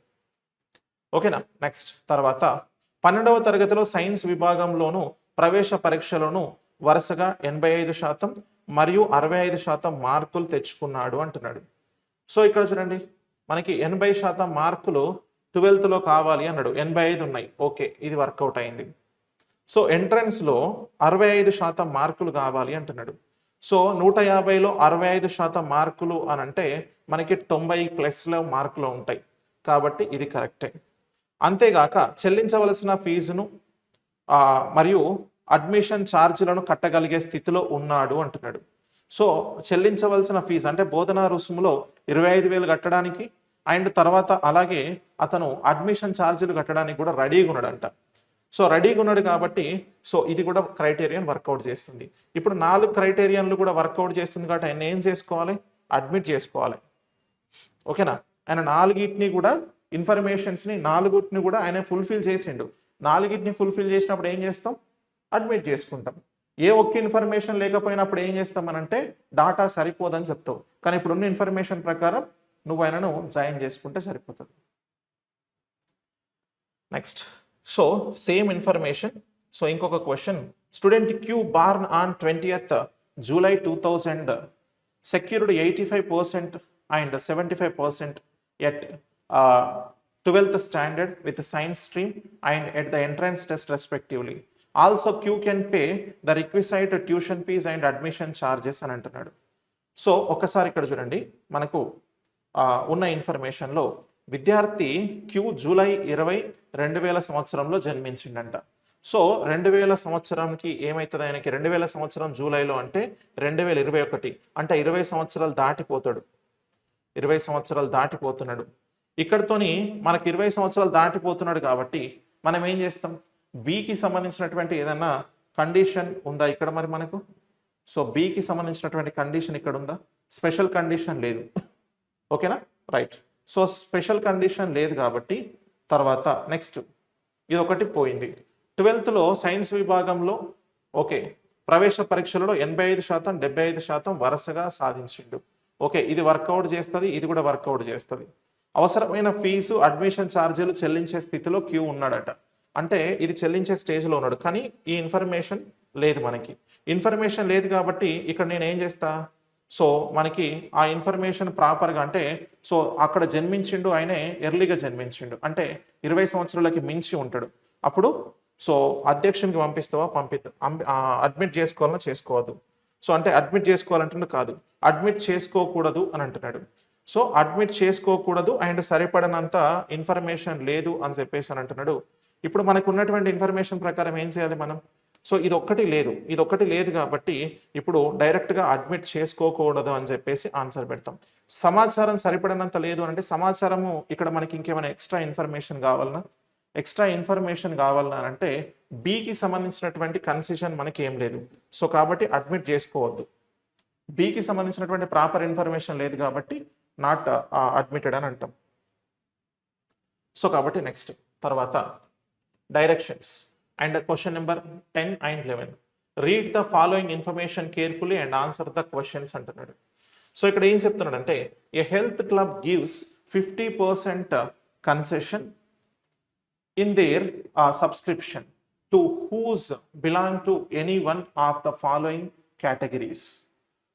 ఓకేనా? నెక్స్ట్ తర్వాత 12వ తరగతిలో సైన్స్ విభాగంలోను ప్రవేశ పరీక్షలోను వరుసగా 85% మరియు 65% మార్కులు తెచ్చుకున్నాడు అంటున్నాడు. సో ఇక్కడ చూడండి, మనకి 80% మార్కులు 12th కావాలి అన్నాడు, 85 ఉన్నాయి, ఓకే, ఇది వర్కౌట్ అయింది. సో ఎంట్రన్స్లో 65% మార్కులు కావాలి అంటున్నాడు. సో 150లో 65% మార్కులు అని అంటే మనకి 90+ మార్కులు ఉంటాయి, కాబట్టి ఇది కరెక్టే. అంతేగాక చెల్లించవలసిన ఫీజును మరియు అడ్మిషన్ ఛార్జీలను కట్టగలిగే స్థితిలో ఉన్నాడు అంటున్నాడు. సో చెల్లించవలసిన ఫీజు అంటే బోధనా రుసుములో 25,000 కట్టడానికి అండ్ తర్వాత అలాగే అతను అడ్మిషన్ ఛార్జీలు కట్టడానికి కూడా రెడీగా ఉన్నాడంట. సో రెడీగా ఉన్నాడు కాబట్టి సో ఇది కూడా క్రైటీరియన్ వర్కౌట్ చేస్తుంది. ఇప్పుడు 4 క్రైటీరియన్లు కూడా వర్కౌట్ చేస్తుంది కాబట్టి ఆయన ఏం చేసుకోవాలి? అడ్మిట్ చేసుకోవాలి. ఓకేనా? ఆయన 4ని కూడా ఇన్ఫర్మేషన్స్ని 4ని కూడా ఆయన ఫుల్ఫిల్ చేసిండు. 4ని ఫుల్ఫిల్ చేసినప్పుడు ఏం చేస్తాం? అడ్మిట్ చేసుకుంటాం. ఏ ఒక్క ఇన్ఫర్మేషన్ లేకపోయినప్పుడు ఏం చేస్తామనంటే డాటా సరిపోదని చెప్తావు. కానీ ఇప్పుడు ఉన్న ఇన్ఫర్మేషన్ ప్రకారం నువ్వు ఆయనను జాయిన్ చేసుకుంటే సరిపోతుంది. Next so same information. So ఇంకొక question, student Q born on 20th July 2000 secured 85% and 75% at 12th standard with science stream and at the entrance test respectively. Also Q can pay the requisite tuition fees and admission charges అని అంటున్నాడు. So ఒక్కసారి ఇక్కడ చూడండి, మనకు ఉన్న ఇన్ఫర్మేషన్లో విద్యార్థి queue July 20, 2000 సంవత్సరంలో జన్మించిండంట. So 2000 సంవత్సరంకి ఏమవుతుంది ఆయనకి? 2000 సంవత్సరం జూలైలో అంటే 2021 అంటే 20 సంవత్సరాలు దాటిపోతాడు. 20 సంవత్సరాలు దాటిపోతున్నాడు. ఇక్కడతోని మనకి 20 సంవత్సరాలు దాటిపోతున్నాడు కాబట్టి మనం ఏం చేస్తాం? బికి సంబంధించినటువంటి ఏదన్నా కండిషన్ ఉందా ఇక్కడ మరి మనకు? సో బికి సంబంధించినటువంటి కండిషన్ ఇక్కడ ఉందా? స్పెషల్ కండిషన్ లేదు. ఓకేనా? రైట్. సో స్పెషల్ కండిషన్ లేదు కాబట్టి తర్వాత నెక్స్ట్ ఇది ఒకటి పోయింది. 12th సైన్స్ విభాగంలో ఓకే ప్రవేశ పరీక్షలలో 85%, 75% వరుసగా సాధించిండు. ఓకే ఇది వర్కౌట్ చేస్తుంది, ఇది కూడా వర్కౌట్ చేస్తుంది. అవసరమైన ఫీజు అడ్మిషన్ ఛార్జీలు చెల్లించే స్థితిలో క్యూ ఉన్నాడట. అంటే ఇది చెల్లించే స్టేజ్లో ఉన్నాడు. కానీ ఈ ఇన్ఫర్మేషన్ లేదు మనకి. ఇన్ఫర్మేషన్ లేదు కాబట్టి ఇక్కడ నేను ఏం చేస్తా? సో మనకి ఆ ఇన్ఫర్మేషన్ ప్రాపర్గా అంటే సో అక్కడ జన్మించిండు ఆయనే ఎర్లీగా జన్మించిండు అంటే 20 సంవత్సరాలకి మించి ఉంటాడు. అప్పుడు సో అధ్యక్షునికి పంపిస్తావా? అడ్మిట్ చేసుకోవాలన్నా చేసుకోవద్దు. సో అంటే అడ్మిట్ చేసుకోవాలంటే కాదు, అడ్మిట్ చేసుకోకూడదు అని అంటున్నాడు. సో అడ్మిట్ చేసుకోకూడదు అండ్ సరిపడనంత ఇన్ఫర్మేషన్ లేదు అని చెప్పేసి అని అంటున్నాడు. ఇప్పుడు మనకు ఉన్నటువంటి ఇన్ఫర్మేషన్ ప్రకారం ఏం చేయాలి మనం? సో ఇది ఒక్కటి లేదు కాబట్టి ఇప్పుడు డైరెక్ట్గా అడ్మిట్ చేసుకోకూడదు అని చెప్పేసి ఆన్సర్ పెడతాం. సమాచారం సరిపడినంత లేదు అంటే సమాచారము ఇక్కడ మనకి ఇంకేమైనా ఎక్స్ట్రా ఇన్ఫర్మేషన్ కావాలన్నా అంటే బికి సంబంధించినటువంటి కన్సెషన్ మనకి ఏం లేదు. సో కాబట్టి అడ్మిట్ చేసుకోవద్దు. బికి సంబంధించినటువంటి ప్రాపర్ ఇన్ఫర్మేషన్ లేదు కాబట్టి నాట్ అడ్మిటెడ్ అని అంటాం. సో కాబట్టి నెక్స్ట్ తర్వాత directions and question number 10 and 11. Read the following information carefully and answer the questions అంటున్నాడు. సో ఇక్కడ ఏం చెప్తున్నాడు అంటే a health club gives 50% concession in there subscription to whose belong to any one of the following categories.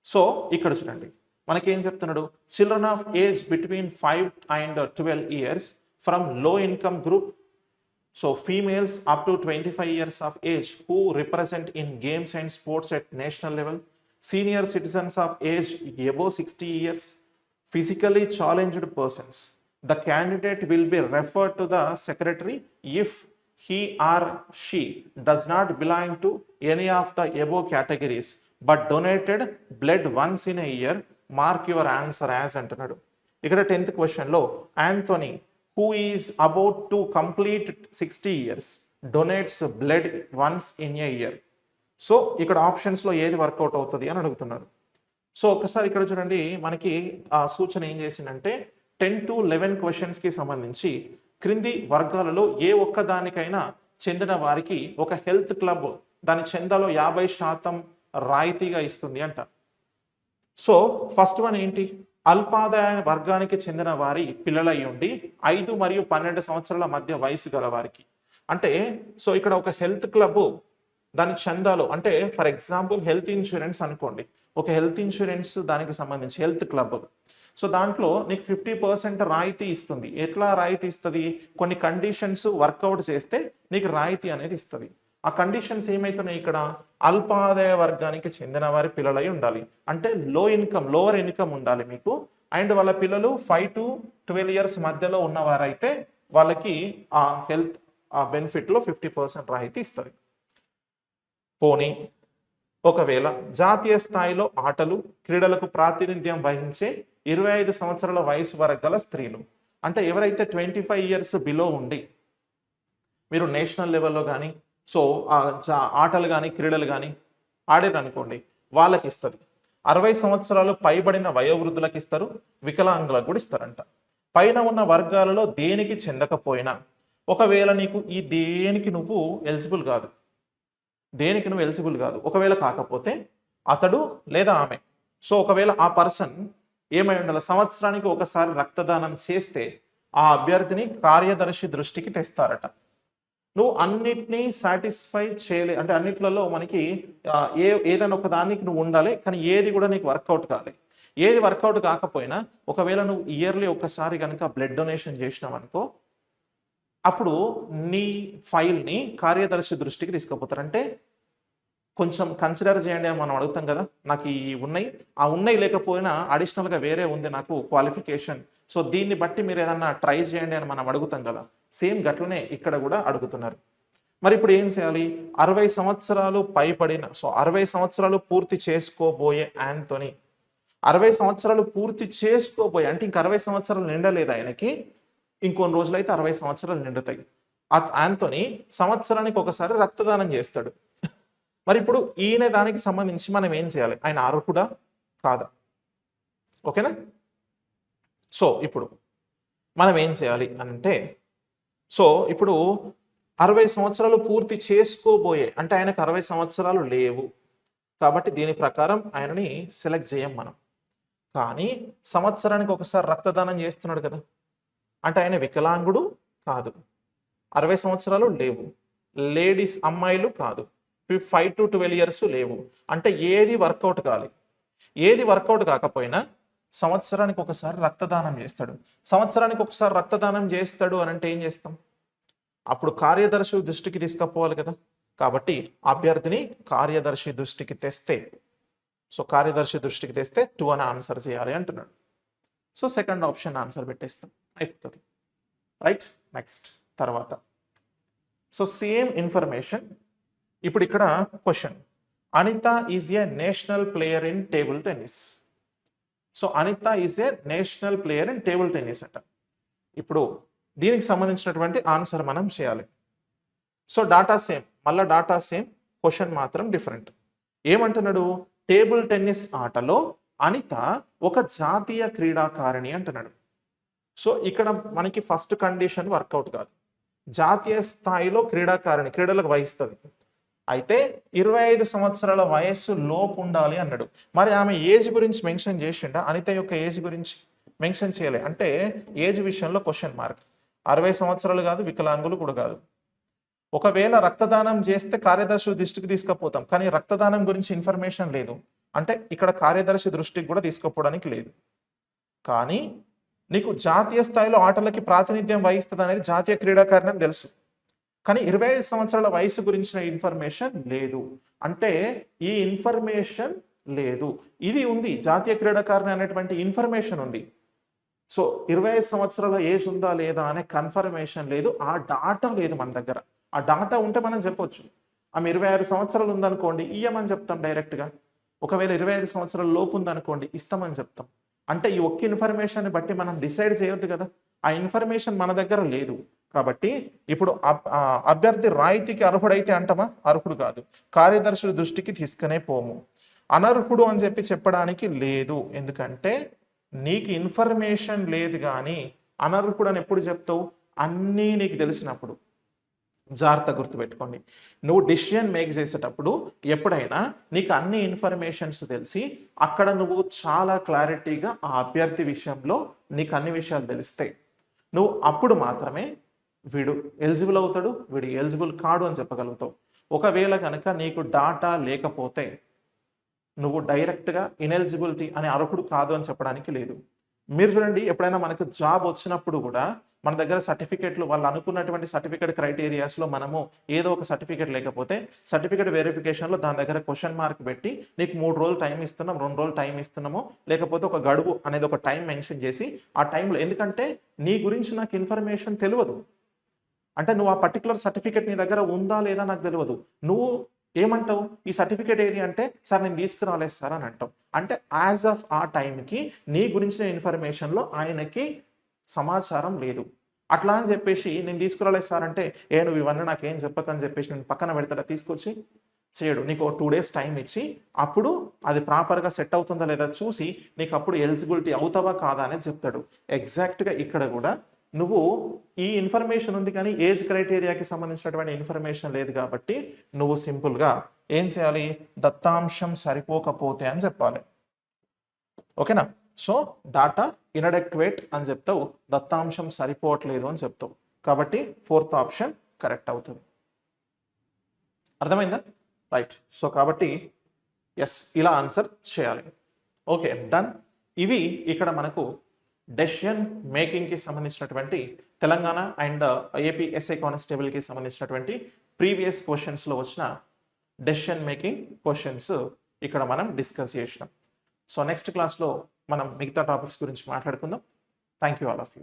So ఇక్కడ చూడండి మనకేం చెప్తున్నాడు? Children of age between 5 and 12 years from low income group. So females up to 25 years of age who represent in games and sports at national level, senior citizens of age above 60 years, physically challenged persons. The candidate will be referred to the secretary if he or she does not belong to any of the above categories but donated blood once in a year. Mark your answer as అంటున్నాడు. ఇక్కడ 10th క్వశ్చన్లో Anthony who is about to complete 60 years donates blood once in a year. So ఇక్కడ ఆప్షన్స్లో ఏది work out అవుతుంది అని అడుగుతున్నారు. So ఒకసారి ఇక్కడ చూడండి మనకి ఆ సూచన ఏం చేసిందంటే 10 to 11 క్వశ్చన్స్కి సంబంధించి క్రింది వర్గాలలో ఏ ఒక్క దానికైనా చెందిన వారికి ఒక హెల్త్ క్లబ్ దాని చందాలో 50% రాయితీగా ఇస్తుంది అంట. సో ఫస్ట్ వన్ ఏంటి? అల్పాదాయ వర్గానికి చెందిన వారి పిల్లలై ఉండి 5 మరియు 12 సంవత్సరాల మధ్య వయసు గల వారికి. అంటే సో ఇక్కడ ఒక హెల్త్ క్లబ్ దాని చందాలో అంటే ఫర్ ఎగ్జాంపుల్ హెల్త్ ఇన్సూరెన్స్ అనుకోండి, ఒక హెల్త్ ఇన్సూరెన్స్ దానికి సంబంధించి హెల్త్ క్లబ్. సో దాంట్లో నీకు 50% రాయితీ ఇస్తుంది. ఎట్లా రాయితీ ఇస్తుంది? కొన్ని కండిషన్స్ వర్కౌట్ చేస్తే నీకు రాయితీ అనేది ఇస్తుంది. ఆ కండిషన్స్ ఏమైతున్నాయి ఇక్కడ? అల్పాదాయ వర్గానికి చెందిన వారి పిల్లలై ఉండాలి అంటే లోవర్ ఇన్కమ్ ఉండాలి మీకు. అండ్ వాళ్ళ పిల్లలు 5 to 12 years మధ్యలో ఉన్నవారైతే వాళ్ళకి ఆ హెల్త్ ఆ బెనిఫిట్లో 50% రాయితీ ఇస్తుంది. పోనీ ఒకవేళ జాతీయ స్థాయిలో ఆటలు క్రీడలకు ప్రాతినిధ్యం వహించే 25 సంవత్సరాల వయసు వరకు గల స్త్రీలు, అంటే ఎవరైతే 25 ఇయర్స్ బిలో ఉండి మీరు నేషనల్ లెవెల్లో కానీ సో ఆటలు కానీ క్రీడలు కానీ ఆడారనుకోండి, వాళ్ళకి ఇస్తుంది. 60 సంవత్సరాలు పైబడిన వయోవృద్ధులకు ఇస్తారు, వికలాంగులకు కూడా ఇస్తారంట. పైన ఉన్న వర్గాలలో దేనికి చెందకపోయినా, ఒకవేళ నీకు ఈ దేనికి నువ్వు ఎలిజిబుల్ కాదు, దేనికి నువ్వు ఎలిజిబుల్ కాదు, ఒకవేళ కాకపోతే అతడు లేదా ఆమె, సో ఒకవేళ ఆ పర్సన్ ఏమై ఉండాలి, సంవత్సరానికి ఒకసారి రక్తదానం చేస్తే ఆ అభ్యర్థిని కార్యదర్శి దృష్టికి తెస్తారట. నువ్వు అన్నిటినీ సాటిస్ఫై చేయలే అంటే అన్నిట్లలో మనకి ఏదైనా ఒక దానికి నువ్వు ఉండాలి, కానీ ఏది కూడా నీకు వర్కౌట్ కావాలి. ఏది వర్కౌట్ కాకపోయినా ఒకవేళ నువ్వు ఇయర్లీ ఒకసారి కనుక బ్లడ్ డొనేషన్ చేసినావు అనుకో, అప్పుడు నీ ఫైల్ని కార్యదర్శి దృష్టికి తీసుకుపోతారు. అంటే కొంచెం కన్సిడర్ చేయండి అని మనం అడుగుతాం కదా, నాకు ఈ ఉన్నాయి, ఆ ఉన్నాయి లేకపోయినా అడిషనల్గా వేరే ఉంది నాకు క్వాలిఫికేషన్, సో దీన్ని బట్టి మీరు ఏదన్నా ట్రై చేయండి అని మనం అడుగుతాం కదా, సేమ్ గట్లనే ఇక్కడ కూడా అడుగుతున్నారు. మరి ఇప్పుడు ఏం చేయాలి, 60 సంవత్సరాలు పైబడిన, సో 60 సంవత్సరాలు పూర్తి చేసుకోబోయే యాంథోనీ, 60 సంవత్సరాలు పూర్తి చేసుకోబోయే అంటే ఇంక 60 సంవత్సరాలు నిండలేదు ఆయనకి, ఇంకొన్ని రోజులైతే 60 సంవత్సరాలు నిండుతాయి. ఆ యాంథోనీ సంవత్సరానికి ఒకసారి రక్తదానం చేస్తాడు. మరి ఇప్పుడు ఈయన దానికి సంబంధించి మనం ఏం చేయాలి, ఆయన అర్హుడా కాదా? ఓకేనా? సో ఇప్పుడు మనం ఏం చేయాలి అంటే, సో ఇప్పుడు 60 సంవత్సరాలు పూర్తి చేసుకోబోయే అంటే ఆయనకు 60 సంవత్సరాలు లేవు కాబట్టి దీని ప్రకారం ఆయనని సెలెక్ట్ చేయం మనం. కానీ సంవత్సరానికి ఒకసారి రక్తదానం చేస్తున్నాడు కదా, అంటే ఆయన వికలాంగుడు కాదు, 60 సంవత్సరాలు లేవు, లేడీస్ అమ్మాయిలు కాదు, 5 to 12 ఇయర్స్ లేవు, అంటే ఏది వర్కౌట్ కావాలి. ఏది వర్కౌట్ కాకపోయినా సంవత్సరానికి ఒకసారి రక్తదానం చేస్తాడు. సంవత్సరానికి ఒకసారి రక్తదానం చేస్తాడు అని అంటే ఏం చేస్తాం, అప్పుడు కార్యదర్శి దృష్టికి తీసుకుపోవాలి కదా. కాబట్టి అభ్యర్థిని కార్యదర్శి దృష్టికి తెస్తే, సో కార్యదర్శి దృష్టికి తెస్తే 2 అని ఆన్సర్ చేయాలి అంటున్నాడు. సో సెకండ్ ఆప్షన్ ఆన్సర్ పెట్టేస్తాం, అయిపోతుంది. రైట్, నెక్స్ట్ తర్వాత సో సేమ్ ఇన్ఫర్మేషన్. ఇప్పుడు ఇక్కడ question, Anita is a national player in table tennis. So Anita is a national player in table tennis అంట. ఇప్పుడు దీనికి సంబంధించినటువంటి ఆన్సర్ మనం చేయాలి. సో డాటా సేమ్, మళ్ళీ డాటా సేమ్, క్వశ్చన్ మాత్రం డిఫరెంట్. ఏమంటున్నాడు, టేబుల్ టెన్నిస్ ఆటలో అనిత ఒక జాతీయ క్రీడాకారిణి అంటున్నాడు. సో ఇక్కడ మనకి ఫస్ట్ కండిషన్ వర్కౌట్ కాదు, జాతీయ స్థాయిలో క్రీడాకారిణి, క్రీడలకు వహిస్తుంది, అయితే 25 సంవత్సరాల వయస్సు లోపు ఉండాలి అన్నాడు. మరి ఆమె ఏజ్ గురించి మెన్షన్ చేసిండా, అనిత యొక్క ఏజ్ గురించి మెన్షన్ చేయలే, అంటే ఏజ్ విషయంలో క్వశ్చన్ మార్క్. 60 సంవత్సరాలు కాదు, వికలాంగులు కూడా కాదు. ఒకవేళ రక్తదానం చేస్తే కార్యదర్శి దృష్టికి తీసుకుపోతాం, కానీ రక్తదానం గురించి ఇన్ఫర్మేషన్ లేదు, అంటే ఇక్కడ కార్యదర్శి దృష్టికి కూడా తీసుకుపోవడానికి లేదు. కానీ నీకు జాతీయ స్థాయిలో ఆటలకి ప్రాతినిధ్యం వహిస్తుంది అనేది జాతీయ క్రీడాకారిణి అని తెలుసు, కానీ 25 సంవత్సరాల వయసు గురించిన ఇన్ఫర్మేషన్ లేదు, అంటే ఈ ఇన్ఫర్మేషన్ లేదు. ఇది ఉంది, జాతీయ క్రీడాకారిణి అనేటువంటి ఇన్ఫర్మేషన్ ఉంది, సో 25 సంవత్సరాల ఏజ్ ఉందా లేదా అనే కన్ఫర్మేషన్ లేదు, ఆ డాటా లేదు మన దగ్గర. ఆ డాటా ఉంటే మనం చెప్పొచ్చు, ఆమె 26 సంవత్సరాలు ఉందనుకోండి ఇయ్యమని చెప్తాం డైరెక్ట్గా. ఒకవేళ 25 సంవత్సరాల లోపు ఉందనుకోండి ఇస్తామని చెప్తాం. అంటే ఈ ఒక్క ఇన్ఫర్మేషన్ బట్టి మనం డిసైడ్ చేయొద్దు కదా, ఆ ఇన్ఫర్మేషన్ మన దగ్గర లేదు. కాబట్టి ఇప్పుడు అభ్యర్థి రాయితీకి అర్హుడైతే అంటామా, అర్హుడు కాదు, కార్యదర్శుల దృష్టికి తీసుకునే పోము. అనర్హుడు అని చెప్పి చెప్పడానికి లేదు, ఎందుకంటే నీకు ఇన్ఫర్మేషన్ లేదు. కానీ అనర్హుడు అని ఎప్పుడు చెప్తావు, అన్నీ నీకు తెలిసినప్పుడు. జాగ్రత్త గుర్తుపెట్టుకోండి, నువ్వు డిసిషన్ మేక్ చేసేటప్పుడు ఎప్పుడైనా నీకు అన్ని ఇన్ఫర్మేషన్స్ తెలిసి అక్కడ నువ్వు చాలా క్లారిటీగా ఆ అభ్యర్థి విషయంలో నీకు అన్ని విషయాలు తెలిస్తే నువ్వు అప్పుడు మాత్రమే వీడు ఎలిజిబుల్ అవుతాడు, వీడు ఎలిజిబుల్ కాడు అని చెప్పగలుగుతావు. ఒకవేళ కనుక నీకు డాటా లేకపోతే నువ్వు డైరెక్ట్గా ఇనెలిజిబిలిటీ అనే అర్హుడు కాదు అని చెప్పడానికి లేదు. మీరు చూడండి ఎప్పుడైనా మనకు జాబ్ వచ్చినప్పుడు కూడా మన దగ్గర సర్టిఫికేట్లు వాళ్ళు అనుకున్నటువంటి సర్టిఫికేట్ క్రైటీరియాస్‌లో మనము ఏదో ఒక సర్టిఫికేట్ లేకపోతే సర్టిఫికేట్ వెరిఫికేషన్‌లో దాని దగ్గర క్వెషన్ మార్క్ పెట్టి నీకు 3 రోజులు టైం ఇస్తున్నాం, 2 రోజులు టైం ఇస్తున్నాము, లేకపోతే ఒక గడువు అనేది ఒక టైం మెన్షన్ చేసి ఆ టైంలో ఎందుకంటే నీ గురించి నాకు ఇన్ఫర్మేషన్ తెలవదు. అంటే నువ్వు ఆ పర్టిక్యులర్ సర్టిఫికేట్ నీ దగ్గర ఉందా లేదా నాకు తెలవదు. నువ్వు ఏమంటావు? ఈ సర్టిఫికేట్ ఏది అంటే, సార్ నేను తీసుకురాలేదు సార్ అని అంటావు. అంటే యాస్ ఆఫ్ ఆ టైంకి నీ గురించిన ఇన్ఫర్మేషన్‌లో ఆయనకి సమాచారం లేదు. అట్లా అని చెప్పేసి నేను తీసుకురాలేదు సార్ అంటే, నువ్వు ఇవన్నీ నాకేం చెప్పకని చెప్పేసి నేను పక్కన పెడతాడా తీసుకొచ్చి? చేయడు. నీకు ఓ 2 డేస్ టైమ్ ఇచ్చి, అప్పుడు అది ప్రాపర్‌గా సెట్ అవుతుందా లేదా చూసి, నీకు అప్పుడు ఎలిజిబిలిటీ అవుతావా కాదా అనేది చెప్తాడు. ఎగ్జాక్ట్‌గా ఇక్కడ కూడా నువ్వు ఈ ఇన్ఫర్మేషన్ ఉంది కానీ ఏజ్ క్రైటీరియాకి సంబంధించినటువంటి ఇన్ఫర్మేషన్ లేదు కాబట్టి, నువ్వు సింపుల్‌గా ఏం చేయాలి? దత్తాంశం సరిపోకపోతే అని చెప్పాలి. ఓకేనా? సో, డాటా ఇనడెక్వేట్ అని చెప్తావు. దత్తాంశం సరిపోవట్లేదు అని చెప్తావు. కాబట్టి ఫోర్త్ ఆప్షన్ కరెక్ట్ అవుతుంది. అర్థమైందా? రైట్. సో, కాబట్టి యెస్ ఇలా ఆన్సర్ చేయాలి. ఓకే. డన్. ఇవి ఇక్కడ మనకు డెసిషన్ మేకింగ్‌కి సంబంధించినటువంటి తెలంగాణ అండ్ ఏపీ ఎస్ఐ కానిస్టేబుల్‌కి సంబంధించినటువంటి ప్రీవియస్ క్వెషన్స్‌లో వచ్చిన డెసిషన్ మేకింగ్ క్వెషన్స్ ఇక్కడ మనం డిస్కస్ చేసినాం. సో, నెక్స్ట్ క్లాస్‌లో మనం మిగతా టాపిక్స్ గురించి మాట్లాడుకుందాం. Thank you all of you.